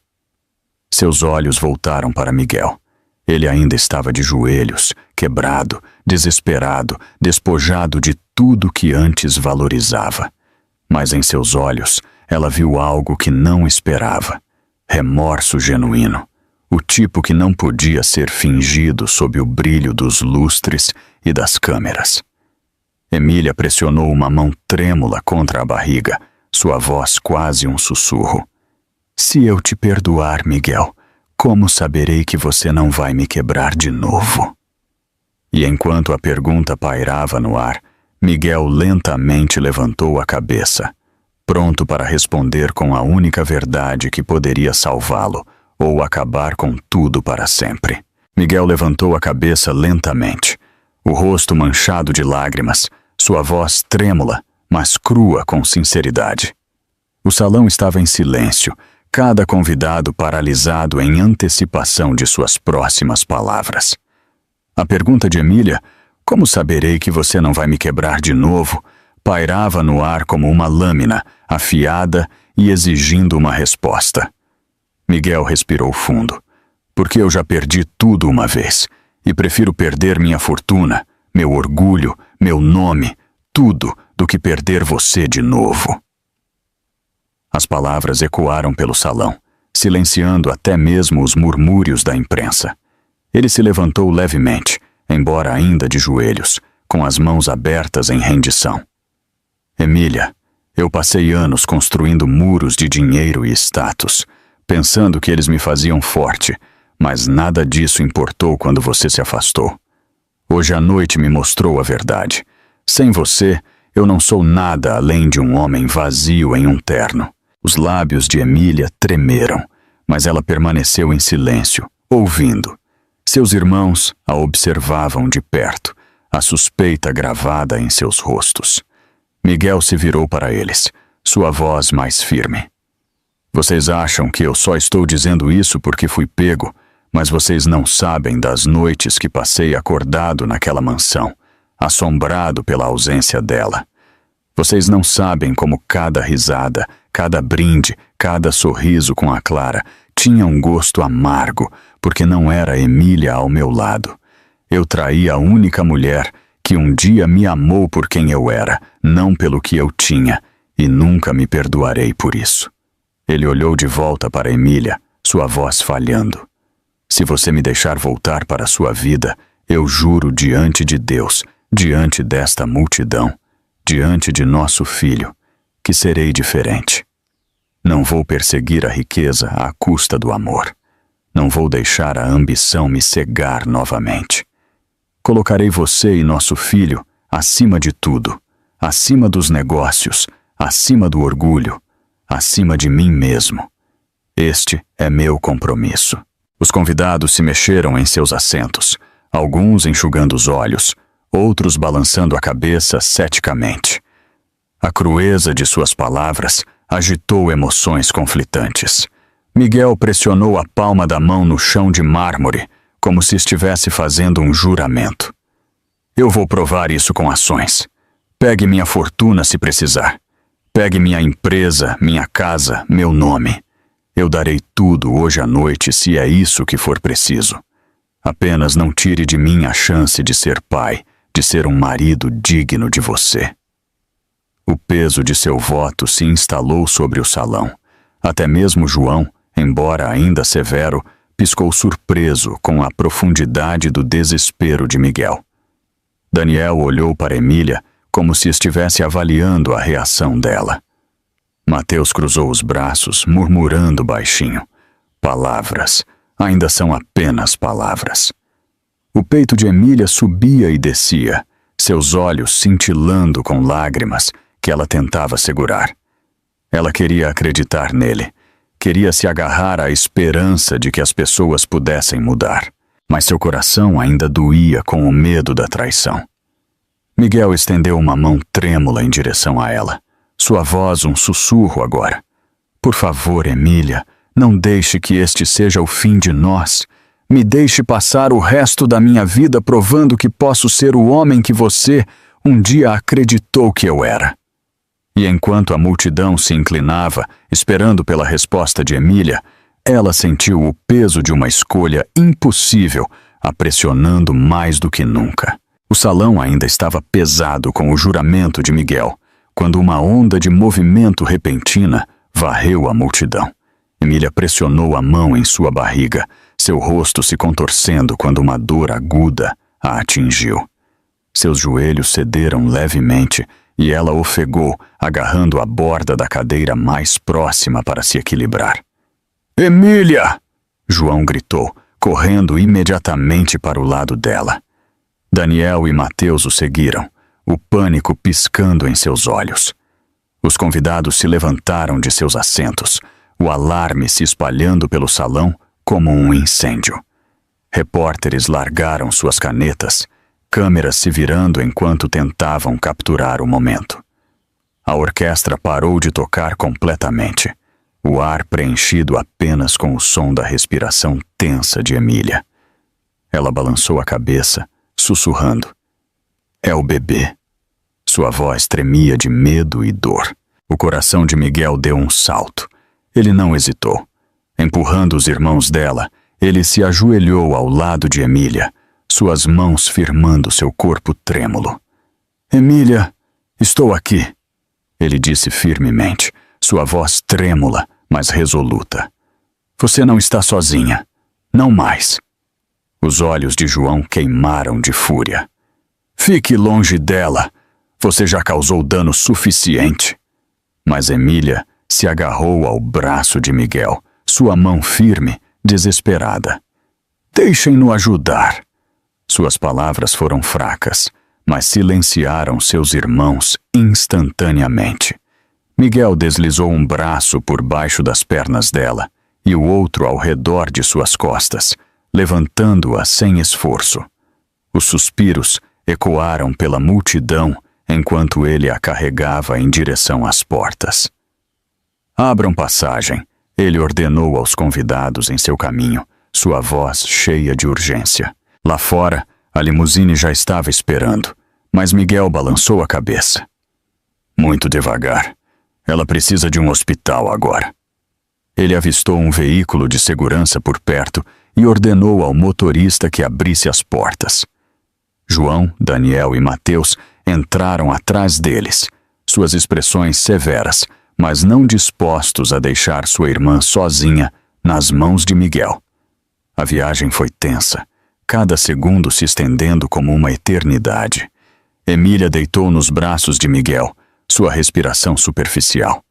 Seus olhos voltaram para Miguel. Ele ainda estava de joelhos, quebrado, desesperado, despojado de tudo que antes valorizava. Mas em seus olhos, ela viu algo que não esperava. Remorso genuíno. O tipo que não podia ser fingido sob o brilho dos lustres e das câmeras. Emília pressionou uma mão trêmula contra a barriga, sua voz quase um sussurro. Se eu te perdoar, Miguel, como saberei que você não vai me quebrar de novo? E enquanto a pergunta pairava no ar, Miguel lentamente levantou a cabeça, pronto para responder com a única verdade que poderia salvá-lo ou acabar com tudo para sempre. Miguel levantou a cabeça lentamente, o rosto manchado de lágrimas, sua voz trêmula, mas crua com sinceridade. O salão estava em silêncio, cada convidado paralisado em antecipação de suas próximas palavras. A pergunta de Emília, como saberei que você não vai me quebrar de novo, pairava no ar como uma lâmina, afiada e exigindo uma resposta. Miguel respirou fundo. Porque eu já perdi tudo uma vez, e prefiro perder minha fortuna, meu orgulho, meu nome, tudo, do que perder você de novo. As palavras ecoaram pelo salão, silenciando até mesmo os murmúrios da imprensa. Ele se levantou levemente, embora ainda de joelhos, com as mãos abertas em rendição. Emília, eu passei anos construindo muros de dinheiro e status, pensando que eles me faziam forte, mas nada disso importou quando você se afastou. Hoje à noite me mostrou a verdade. Sem você, eu não sou nada além de um homem vazio em um terno. Os lábios de Emília tremeram, mas ela permaneceu em silêncio, ouvindo. Seus irmãos a observavam de perto, a suspeita gravada em seus rostos. Miguel se virou para eles, sua voz mais firme. Vocês acham que eu só estou dizendo isso porque fui pego, mas vocês não sabem das noites que passei acordado naquela mansão, assombrado pela ausência dela. Vocês não sabem como cada risada, cada brinde, cada sorriso com a Clara tinha um gosto amargo, porque não era Emília ao meu lado. Eu traí a única mulher que um dia me amou por quem eu era, não pelo que eu tinha, e nunca me perdoarei por isso. Ele olhou de volta para Emília, sua voz falhando. Se você me deixar voltar para a sua vida, eu juro diante de Deus, diante desta multidão, diante de nosso filho, que serei diferente. Não vou perseguir a riqueza à custa do amor. Não vou deixar a ambição me cegar novamente. Colocarei você e nosso filho acima de tudo, acima dos negócios, acima do orgulho, acima de mim mesmo. Este é meu compromisso. Os convidados se mexeram em seus assentos, alguns enxugando os olhos, outros balançando a cabeça ceticamente. A crueza de suas palavras agitou emoções conflitantes. Miguel pressionou a palma da mão no chão de mármore, como se estivesse fazendo um juramento. Eu vou provar isso com ações. Pegue minha fortuna se precisar. Pegue minha empresa, minha casa, meu nome. Eu darei tudo hoje à noite se é isso que for preciso. Apenas não tire de mim a chance de ser pai, de ser um marido digno de você. O peso de seu voto se instalou sobre o salão. Até mesmo João, embora ainda severo, piscou surpreso com a profundidade do desespero de Miguel. Daniel olhou para Emília como se estivesse avaliando a reação dela. Mateus cruzou os braços, murmurando baixinho. Palavras, ainda são apenas palavras. O peito de Emília subia e descia, seus olhos cintilando com lágrimas que ela tentava segurar. Ela queria acreditar nele. Queria se agarrar à esperança de que as pessoas pudessem mudar. Mas seu coração ainda doía com o medo da traição. Miguel estendeu uma mão trêmula em direção a ela. Sua voz um sussurro agora. Por favor, Emília, não deixe que este seja o fim de nós. Me deixe passar o resto da minha vida provando que posso ser o homem que você um dia acreditou que eu era. E enquanto a multidão se inclinava, esperando pela resposta de Emília, ela sentiu o peso de uma escolha impossível, a pressionando mais do que nunca. O salão ainda estava pesado com o juramento de Miguel, quando uma onda de movimento repentina varreu a multidão. Emília pressionou a mão em sua barriga, seu rosto se contorcendo quando uma dor aguda a atingiu. Seus joelhos cederam levemente e ela ofegou, agarrando a borda da cadeira mais próxima para se equilibrar. Emília! João gritou, correndo imediatamente para o lado dela. Daniel e Mateus o seguiram, o pânico piscando em seus olhos. Os convidados se levantaram de seus assentos, o alarme se espalhando pelo salão como um incêndio. Repórteres largaram suas canetas, câmeras se virando enquanto tentavam capturar o momento. A orquestra parou de tocar completamente, o ar preenchido apenas com o som da respiração tensa de Emília. Ela balançou a cabeça, sussurrando. É o bebê. Sua voz tremia de medo e dor. O coração de Miguel deu um salto. Ele não hesitou. Empurrando os irmãos dela, ele se ajoelhou ao lado de Emília, suas mãos firmando seu corpo trêmulo. Emília, estou aqui, ele disse firmemente, sua voz trêmula, mas resoluta. Você não está sozinha. Não mais. Os olhos de João queimaram de fúria. Fique longe dela. Você já causou dano suficiente. Mas Emília se agarrou ao braço de Miguel, sua mão firme, desesperada. Deixem-no ajudar. Suas palavras foram fracas, mas silenciaram seus irmãos instantaneamente. Miguel deslizou um braço por baixo das pernas dela e o outro ao redor de suas costas, levantando-a sem esforço. Os suspiros ecoaram pela multidão enquanto ele a carregava em direção às portas. Abram passagem, ele ordenou aos convidados em seu caminho, sua voz cheia de urgência. Lá fora, a limusine já estava esperando, mas Miguel balançou a cabeça. Muito devagar. Ela precisa de um hospital agora. Ele avistou um veículo de segurança por perto e ordenou ao motorista que abrisse as portas. João, Daniel e Mateus entraram atrás deles, suas expressões severas, mas não dispostos a deixar sua irmã sozinha nas mãos de Miguel. A viagem foi tensa, cada segundo se estendendo como uma eternidade. Emília deitou nos braços de Miguel, sua respiração superficial.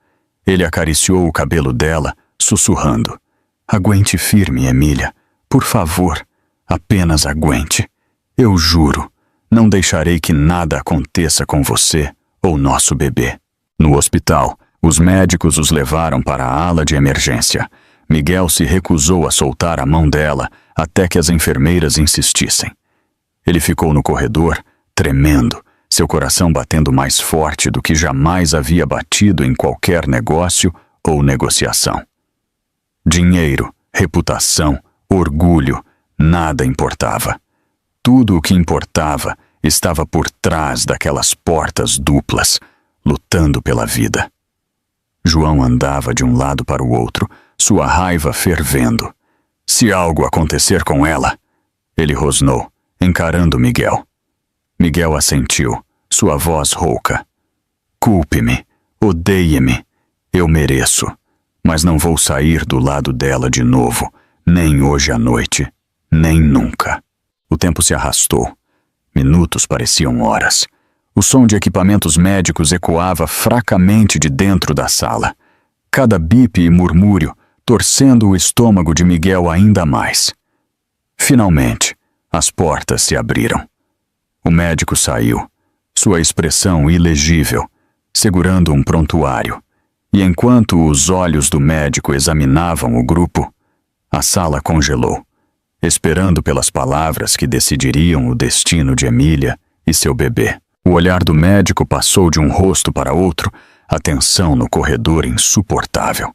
Ele acariciou o cabelo dela, sussurrando. Aguente firme, Emília. Por favor, apenas aguente. Eu juro, não deixarei que nada aconteça com você ou nosso bebê. No hospital, os médicos os levaram para a ala de emergência. Miguel se recusou a soltar a mão dela até que as enfermeiras insistissem. Ele ficou no corredor, tremendo, seu coração batendo mais forte do que jamais havia batido em qualquer negócio ou negociação. Dinheiro, reputação, orgulho, nada importava. Tudo o que importava estava por trás daquelas portas duplas, lutando pela vida. João andava de um lado para o outro, sua raiva fervendo. Se algo acontecer com ela, ele rosnou, encarando Miguel. Miguel assentiu, sua voz rouca. Culpe-me, odeie-me, eu mereço, mas não vou sair do lado dela de novo, nem hoje à noite, nem nunca. O tempo se arrastou. Minutos pareciam horas. O som de equipamentos médicos ecoava fracamente de dentro da sala. Cada bip e murmúrio torcendo o estômago de Miguel ainda mais. Finalmente, as portas se abriram. O médico saiu, sua expressão ilegível, segurando um prontuário. E enquanto os olhos do médico examinavam o grupo, a sala congelou, esperando pelas palavras que decidiriam o destino de Emília e seu bebê. O olhar do médico passou de um rosto para outro, a tensão no corredor insuportável.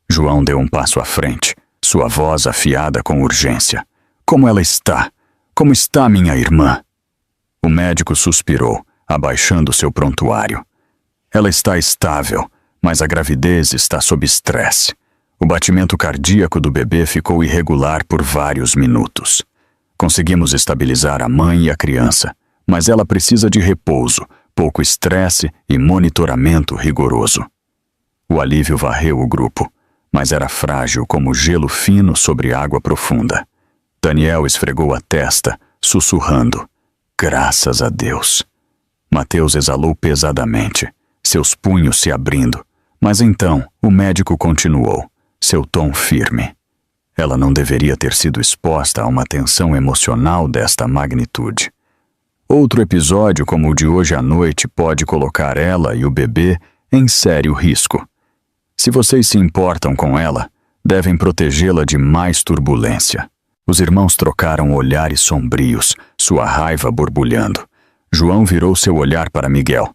João deu um passo à frente, sua voz afiada com urgência. Como ela está? Como está minha irmã? O médico suspirou, abaixando seu prontuário. Ela está estável, mas a gravidez está sob estresse. O batimento cardíaco do bebê ficou irregular por vários minutos. Conseguimos estabilizar a mãe e a criança, mas ela precisa de repouso, pouco estresse e monitoramento rigoroso. O alívio varreu o grupo, mas era frágil como gelo fino sobre água profunda. Daniel esfregou a testa, sussurrando: "Graças a Deus." Mateus exalou pesadamente, seus punhos se abrindo, mas então o médico continuou, seu tom firme. Ela não deveria ter sido exposta a uma tensão emocional desta magnitude. Outro episódio como o de hoje à noite pode colocar ela e o bebê em sério risco. Se vocês se importam com ela, devem protegê-la de mais turbulência. Os irmãos trocaram olhares sombrios, sua raiva borbulhando. João virou seu olhar para Miguel.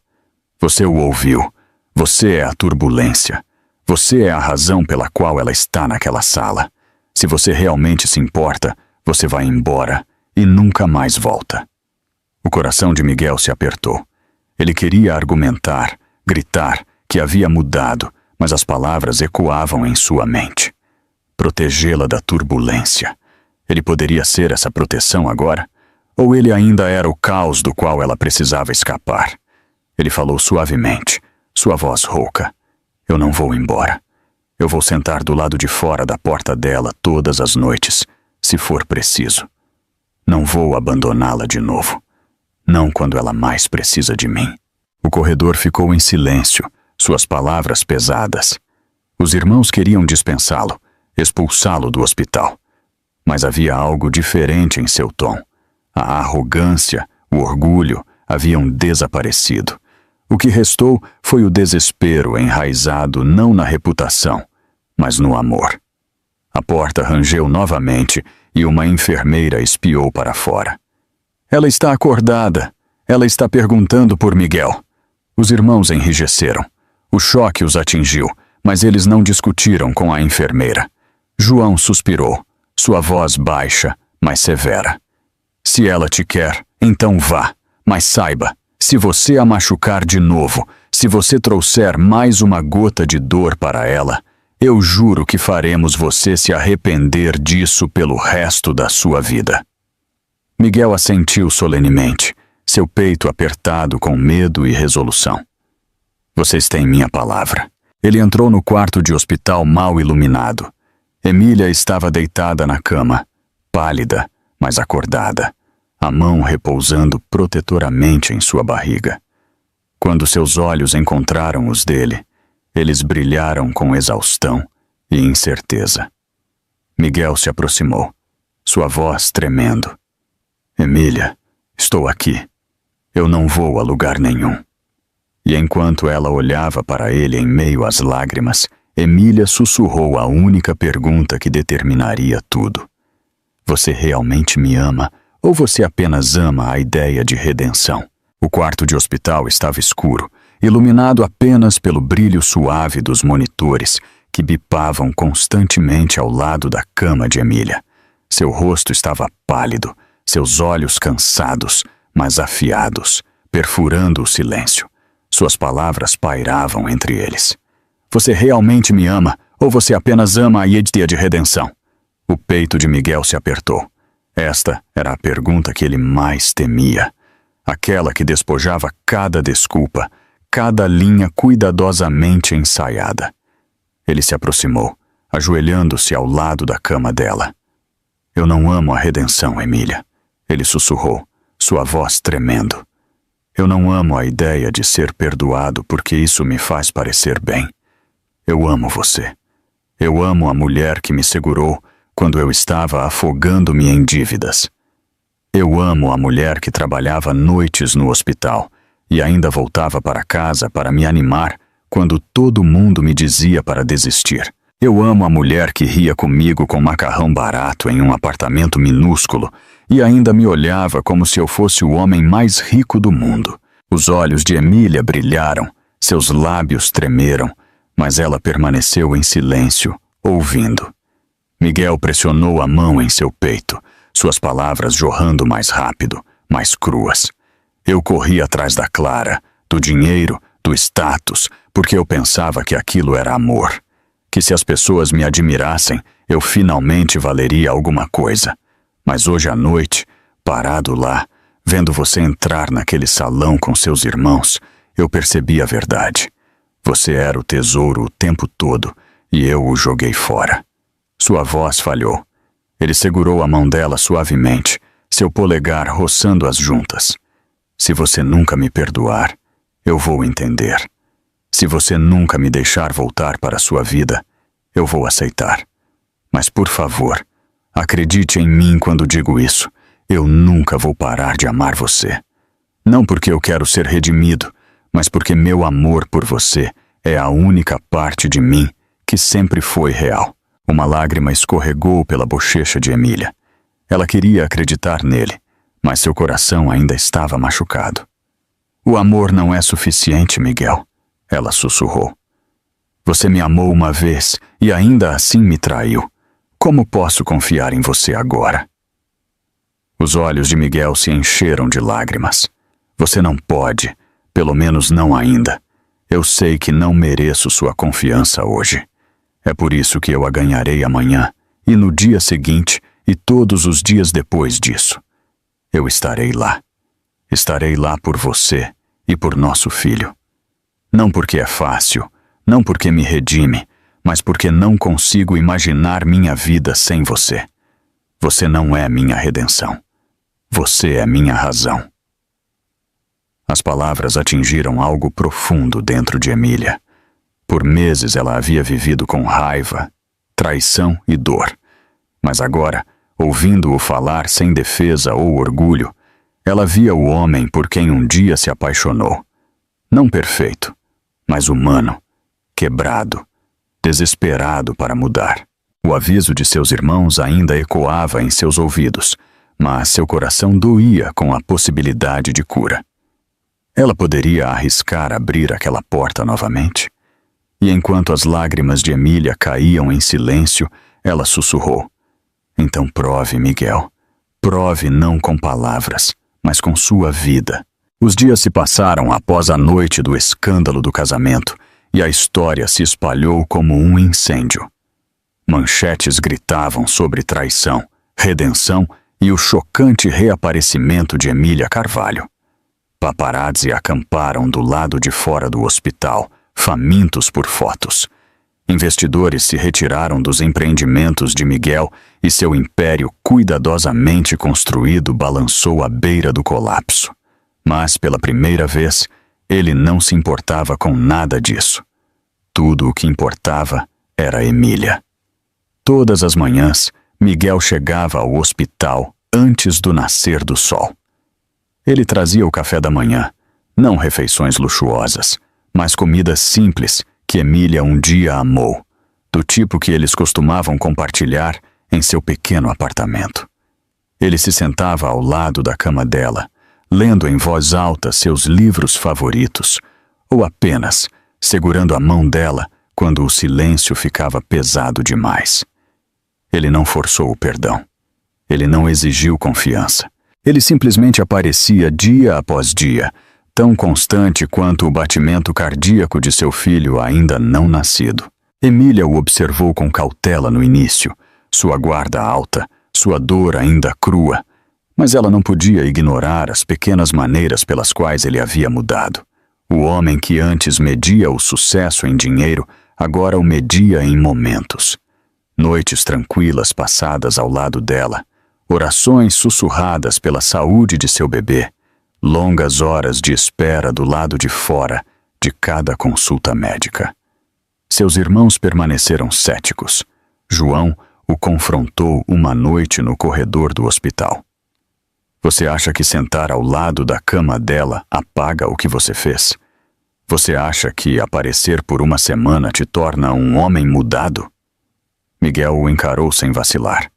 Você o ouviu. Você é a turbulência. Você é a razão pela qual ela está naquela sala. Se você realmente se importa, você vai embora e nunca mais volta. O coração de Miguel se apertou. Ele queria argumentar, gritar, que havia mudado, mas as palavras ecoavam em sua mente. Protegê-la da turbulência. Ele poderia ser essa proteção agora? Ou ele ainda era o caos do qual ela precisava escapar? Ele falou suavemente, sua voz rouca. Eu não vou embora. Eu vou sentar do lado de fora da porta dela todas as noites, se for preciso. Não vou abandoná-la de novo. Não quando ela mais precisa de mim. O corredor ficou em silêncio, suas palavras pesadas. Os irmãos queriam dispensá-lo, expulsá-lo do hospital. Mas havia algo diferente em seu tom. A arrogância, o orgulho haviam desaparecido. O que restou foi o desespero enraizado não na reputação, mas no amor. A porta rangeu novamente e uma enfermeira espiou para fora. Ela está acordada. Ela está perguntando por Miguel. Os irmãos enrijeceram. O choque os atingiu, mas eles não discutiram com a enfermeira. João suspirou, sua voz baixa, mas severa. Se ela te quer, então vá, mas saiba, se você a machucar de novo, se você trouxer mais uma gota de dor para ela, eu juro que faremos você se arrepender disso pelo resto da sua vida. Miguel assentiu solenemente, seu peito apertado com medo e resolução. Vocês têm minha palavra. Ele entrou no quarto de hospital mal iluminado. Emília estava deitada na cama, pálida, mas acordada, a mão repousando protetoramente em sua barriga. Quando seus olhos encontraram os dele, eles brilharam com exaustão e incerteza. Miguel se aproximou, sua voz tremendo. Emília, estou aqui. Eu não vou a lugar nenhum. E enquanto ela olhava para ele em meio às lágrimas, Emília sussurrou a única pergunta que determinaria tudo. Você realmente me ama ou você apenas ama a ideia de redenção? O quarto de hospital estava escuro, iluminado apenas pelo brilho suave dos monitores que bipavam constantemente ao lado da cama de Emília. Seu rosto estava pálido, seus olhos cansados, mas afiados, perfurando o silêncio. Suas palavras pairavam entre eles. Você realmente me ama ou você apenas ama a ideia de redenção? O peito de Miguel se apertou. Esta era a pergunta que ele mais temia. Aquela que despojava cada desculpa, cada linha cuidadosamente ensaiada. Ele se aproximou, ajoelhando-se ao lado da cama dela. Eu não amo a redenção, Emília. Ele sussurrou, sua voz tremendo. Eu não amo a ideia de ser perdoado porque isso me faz parecer bem. Eu amo você. Eu amo a mulher que me segurou quando eu estava afogando-me em dívidas. Eu amo a mulher que trabalhava noites no hospital e ainda voltava para casa para me animar quando todo mundo me dizia para desistir. Eu amo a mulher que ria comigo com macarrão barato em um apartamento minúsculo e ainda me olhava como se eu fosse o homem mais rico do mundo. Os olhos de Emília brilharam, seus lábios tremeram, mas ela permaneceu em silêncio, ouvindo. Miguel pressionou a mão em seu peito, suas palavras jorrando mais rápido, mais cruas. Eu corri atrás da Clara, do dinheiro, do status, porque eu pensava que aquilo era amor. Que se as pessoas me admirassem, eu finalmente valeria alguma coisa. Mas hoje à noite, parado lá, vendo você entrar naquele salão com seus irmãos, eu percebi a verdade. Você era o tesouro o tempo todo e eu o joguei fora. Sua voz falhou. Ele segurou a mão dela suavemente, seu polegar roçando as juntas. Se você nunca me perdoar, eu vou entender. Se você nunca me deixar voltar para a sua vida, eu vou aceitar. Mas, por favor, acredite em mim quando digo isso. Eu nunca vou parar de amar você. Não porque eu quero ser redimido, mas porque meu amor por você é a única parte de mim que sempre foi real. Uma lágrima escorregou pela bochecha de Emília. Ela queria acreditar nele, mas seu coração ainda estava machucado. O amor não é suficiente, Miguel, ela sussurrou. Você me amou uma vez e ainda assim me traiu. Como posso confiar em você agora? Os olhos de Miguel se encheram de lágrimas. Você não pode, pelo menos não ainda. Eu sei que não mereço sua confiança hoje. É por isso que eu a ganharei amanhã, e no dia seguinte, e todos os dias depois disso. Eu estarei lá. Estarei lá por você e por nosso filho. Não porque é fácil, não porque me redime, mas porque não consigo imaginar minha vida sem você. Você não é minha redenção. Você é minha razão. As palavras atingiram algo profundo dentro de Emília. Por meses ela havia vivido com raiva, traição e dor. Mas agora, ouvindo-o falar sem defesa ou orgulho, ela via o homem por quem um dia se apaixonou. Não perfeito, mas humano, quebrado, desesperado para mudar. O aviso de seus irmãos ainda ecoava em seus ouvidos, mas seu coração doía com a possibilidade de cura. Ela poderia arriscar abrir aquela porta novamente? E enquanto as lágrimas de Emília caíam em silêncio, ela sussurrou. Então prove, Miguel. Prove não com palavras, mas com sua vida. Os dias se passaram após a noite do escândalo do casamento, e a história se espalhou como um incêndio. Manchetes gritavam sobre traição, redenção e o chocante reaparecimento de Emília Carvalho. Paparazzi acamparam do lado de fora do hospital, famintos por fotos. Investidores se retiraram dos empreendimentos de Miguel e seu império cuidadosamente construído balançou à beira do colapso. Mas, pela primeira vez, ele não se importava com nada disso. Tudo o que importava era Emília. Todas as manhãs, Miguel chegava ao hospital antes do nascer do sol. Ele trazia o café da manhã, não refeições luxuosas, mas comidas simples que Emília um dia amou, do tipo que eles costumavam compartilhar em seu pequeno apartamento. Ele se sentava ao lado da cama dela, lendo em voz alta seus livros favoritos, ou apenas segurando a mão dela quando o silêncio ficava pesado demais. Ele não forçou o perdão. Ele não exigiu confiança. Ele simplesmente aparecia dia após dia, tão constante quanto o batimento cardíaco de seu filho ainda não nascido. Emília o observou com cautela no início, sua guarda alta, sua dor ainda crua, mas ela não podia ignorar as pequenas maneiras pelas quais ele havia mudado. O homem que antes media o sucesso em dinheiro, agora o media em momentos. Noites tranquilas passadas ao lado dela, orações sussurradas pela saúde de seu bebê, longas horas de espera do lado de fora de cada consulta médica. Seus irmãos permaneceram céticos. João o confrontou uma noite no corredor do hospital. Você acha que sentar ao lado da cama dela apaga o que você fez? Você acha que aparecer por uma semana te torna um homem mudado? Miguel o encarou sem vacilar.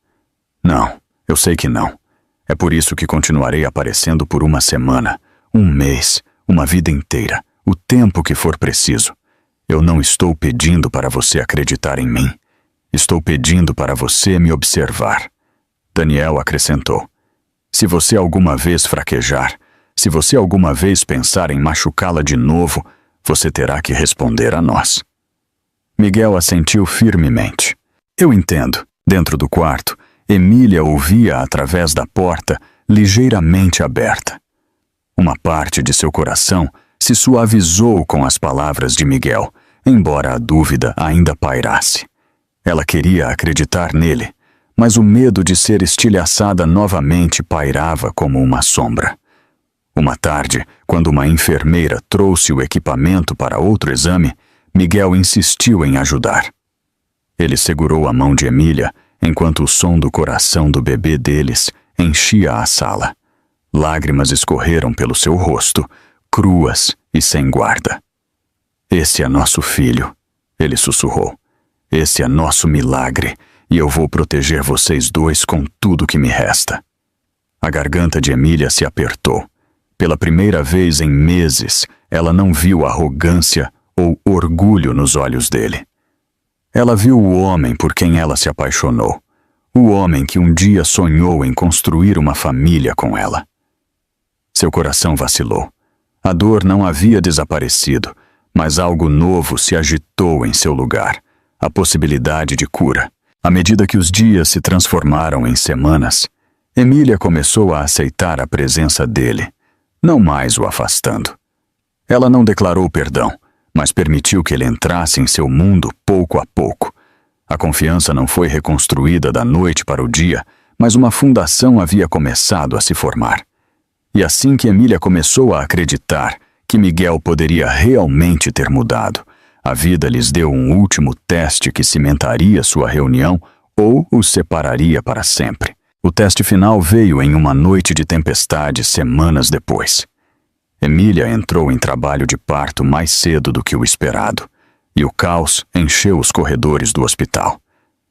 Não, eu sei que não. É por isso que continuarei aparecendo por uma semana, um mês, uma vida inteira, o tempo que for preciso. Eu não estou pedindo para você acreditar em mim. Estou pedindo para você me observar. Daniel acrescentou. Se você alguma vez fraquejar, se você alguma vez pensar em machucá-la de novo, você terá que responder a nós. Miguel assentiu firmemente. Eu entendo. Dentro do quarto, Emília ouvia através da porta, ligeiramente aberta. Uma parte de seu coração se suavizou com as palavras de Miguel, embora a dúvida ainda pairasse. Ela queria acreditar nele, mas o medo de ser estilhaçada novamente pairava como uma sombra. Uma tarde, quando uma enfermeira trouxe o equipamento para outro exame, Miguel insistiu em ajudar. Ele segurou a mão de Emília enquanto o som do coração do bebê deles enchia a sala. Lágrimas escorreram pelo seu rosto, cruas e sem guarda. Esse é nosso filho, ele sussurrou. Esse é nosso milagre, e eu vou proteger vocês dois com tudo que me resta. A garganta de Emília se apertou. Pela primeira vez em meses, ela não viu arrogância ou orgulho nos olhos dele. Ela viu o homem por quem ela se apaixonou, o homem que um dia sonhou em construir uma família com ela. Seu coração vacilou. A dor não havia desaparecido, mas algo novo se agitou em seu lugar, a possibilidade de cura. À medida que os dias se transformaram em semanas, Emília começou a aceitar a presença dele, não mais o afastando. Ela não declarou perdão, mas permitiu que ele entrasse em seu mundo pouco a pouco. A confiança não foi reconstruída da noite para o dia, mas uma fundação havia começado a se formar. E assim que Emília começou a acreditar que Miguel poderia realmente ter mudado, a vida lhes deu um último teste que cimentaria sua reunião ou os separaria para sempre. O teste final veio em uma noite de tempestade semanas depois. Emília entrou em trabalho de parto mais cedo do que o esperado, e o caos encheu os corredores do hospital.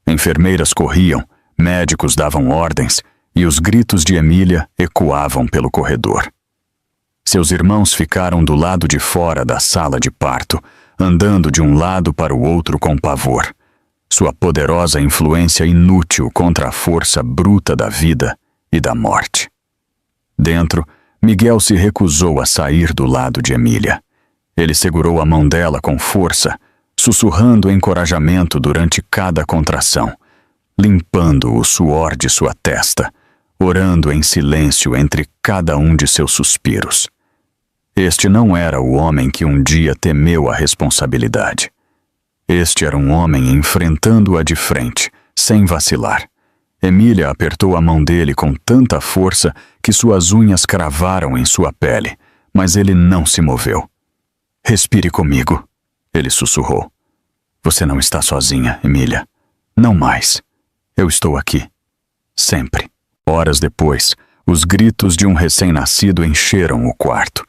Enfermeiras corriam, médicos davam ordens, e os gritos de Emília ecoavam pelo corredor. Seus irmãos ficaram do lado de fora da sala de parto, andando de um lado para o outro com pavor. Sua poderosa influência inútil contra a força bruta da vida e da morte. Dentro, Miguel se recusou a sair do lado de Emília. Ele segurou a mão dela com força, sussurrando encorajamento durante cada contração, limpando o suor de sua testa, orando em silêncio entre cada um de seus suspiros. Este não era o homem que um dia temeu a responsabilidade. Este era um homem enfrentando-a de frente, sem vacilar. Emília apertou a mão dele com tanta força que suas unhas cravaram em sua pele, mas ele não se moveu. Respire comigo, ele sussurrou. Você não está sozinha, Emília. Não mais. Eu estou aqui. Sempre. Horas depois, os gritos de um recém-nascido encheram o quarto.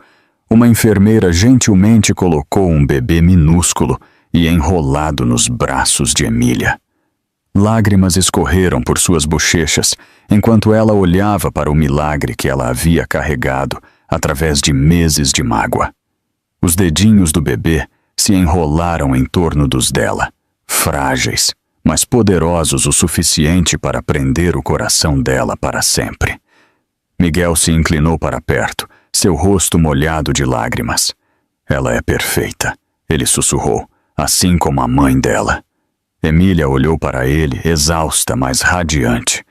Uma enfermeira gentilmente colocou um bebê minúsculo e enrolado nos braços de Emília. Lágrimas escorreram por suas bochechas enquanto ela olhava para o milagre que ela havia carregado através de meses de mágoa. Os dedinhos do bebê se enrolaram em torno dos dela, frágeis, mas poderosos o suficiente para prender o coração dela para sempre. Miguel se inclinou para perto, seu rosto molhado de lágrimas. Ela é perfeita, ele sussurrou, assim como a mãe dela. Emília olhou para ele, exausta, mas radiante.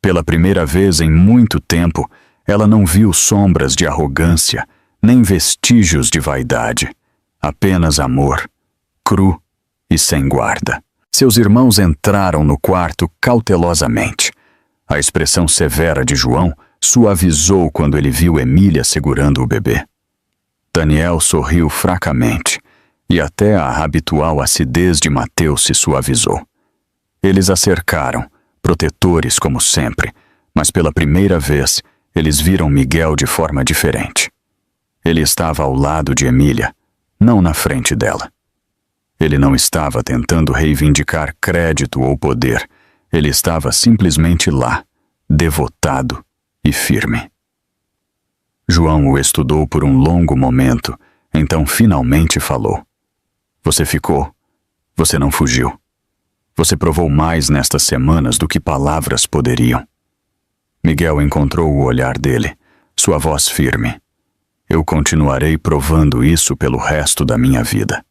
Pela primeira vez em muito tempo, ela não viu sombras de arrogância, nem vestígios de vaidade. Apenas amor, cru e sem guarda. Seus irmãos entraram no quarto cautelosamente. A expressão severa de João suavizou quando ele viu Emília segurando o bebê. Daniel sorriu fracamente, e até a habitual acidez de Mateus se suavizou. Eles a cercaram, protetores como sempre, mas pela primeira vez eles viram Miguel de forma diferente. Ele estava ao lado de Emília, não na frente dela. Ele não estava tentando reivindicar crédito ou poder. Ele estava simplesmente lá, devotado e firme. João o estudou por um longo momento, então finalmente falou. Você ficou. Você não fugiu. Você provou mais nestas semanas do que palavras poderiam. Miguel encontrou o olhar dele, sua voz firme. Eu continuarei provando isso pelo resto da minha vida.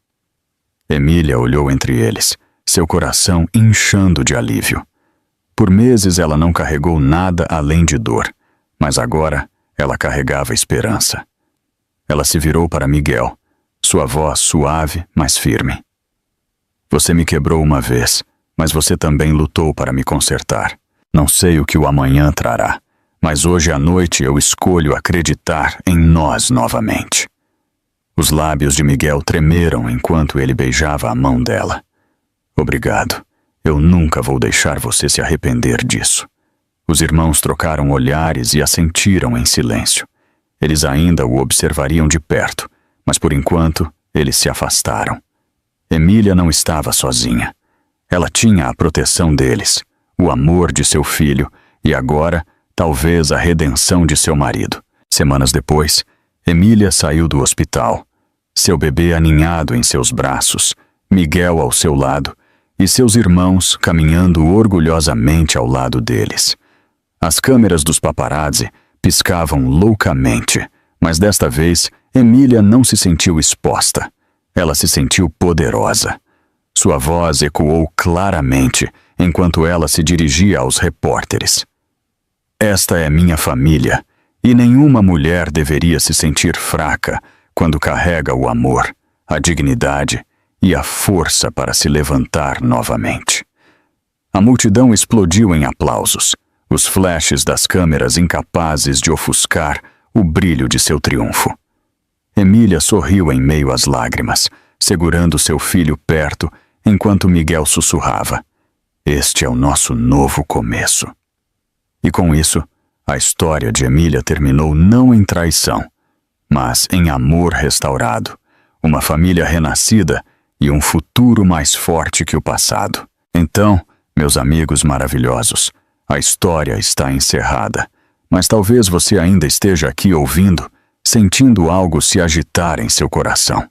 Emília olhou entre eles, seu coração inchando de alívio. Por meses ela não carregou nada além de dor, mas agora ela carregava esperança. Ela se virou para Miguel, sua voz suave, mas firme. Você me quebrou uma vez, mas você também lutou para me consertar. Não sei o que o amanhã trará, mas hoje à noite eu escolho acreditar em nós novamente. Os lábios de Miguel tremeram enquanto ele beijava a mão dela. Obrigado. Eu nunca vou deixar você se arrepender disso. Os irmãos trocaram olhares e assentiram em silêncio. Eles ainda o observariam de perto, mas por enquanto eles se afastaram. Emília não estava sozinha. Ela tinha a proteção deles, o amor de seu filho e agora, talvez, a redenção de seu marido. Semanas depois, Emília saiu do hospital. Seu bebê aninhado em seus braços, Miguel ao seu lado e seus irmãos caminhando orgulhosamente ao lado deles. As câmeras dos paparazzi piscavam loucamente, mas desta vez Emília não se sentiu exposta. Ela se sentiu poderosa. Sua voz ecoou claramente enquanto ela se dirigia aos repórteres. Esta é minha família, e nenhuma mulher deveria se sentir fraca quando carrega o amor, a dignidade e a força para se levantar novamente. A multidão explodiu em aplausos, os flashes das câmeras incapazes de ofuscar o brilho de seu triunfo. Emília sorriu em meio às lágrimas, segurando seu filho perto, enquanto Miguel sussurrava: Este é o nosso novo começo. E com isso, a história de Emília terminou não em traição, mas em amor restaurado, uma família renascida e um futuro mais forte que o passado. Então, meus amigos maravilhosos, a história está encerrada, mas talvez você ainda esteja aqui ouvindo, sentindo algo se agitar em seu coração.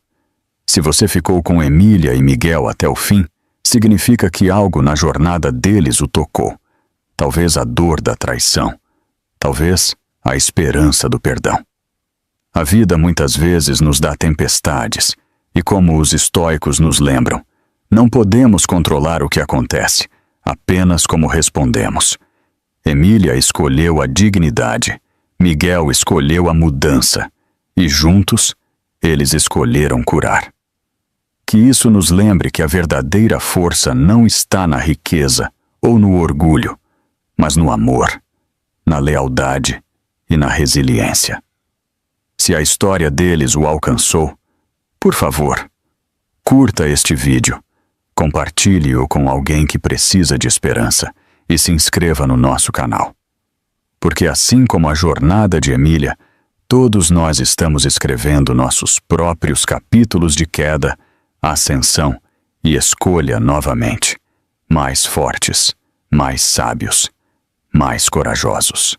Se você ficou com Emília e Miguel até o fim, significa que algo na jornada deles o tocou. Talvez a dor da traição, talvez a esperança do perdão. A vida muitas vezes nos dá tempestades, e como os estoicos nos lembram, não podemos controlar o que acontece, apenas como respondemos. Emília escolheu a dignidade, Miguel escolheu a mudança, e juntos, eles escolheram curar. Que isso nos lembre que a verdadeira força não está na riqueza ou no orgulho, mas no amor, na lealdade e na resiliência. Se a história deles o alcançou, por favor, curta este vídeo, compartilhe-o com alguém que precisa de esperança e se inscreva no nosso canal. Porque assim como a jornada de Emília, todos nós estamos escrevendo nossos próprios capítulos de queda, ascensão e escolha novamente, mais fortes, mais sábios, mais corajosos.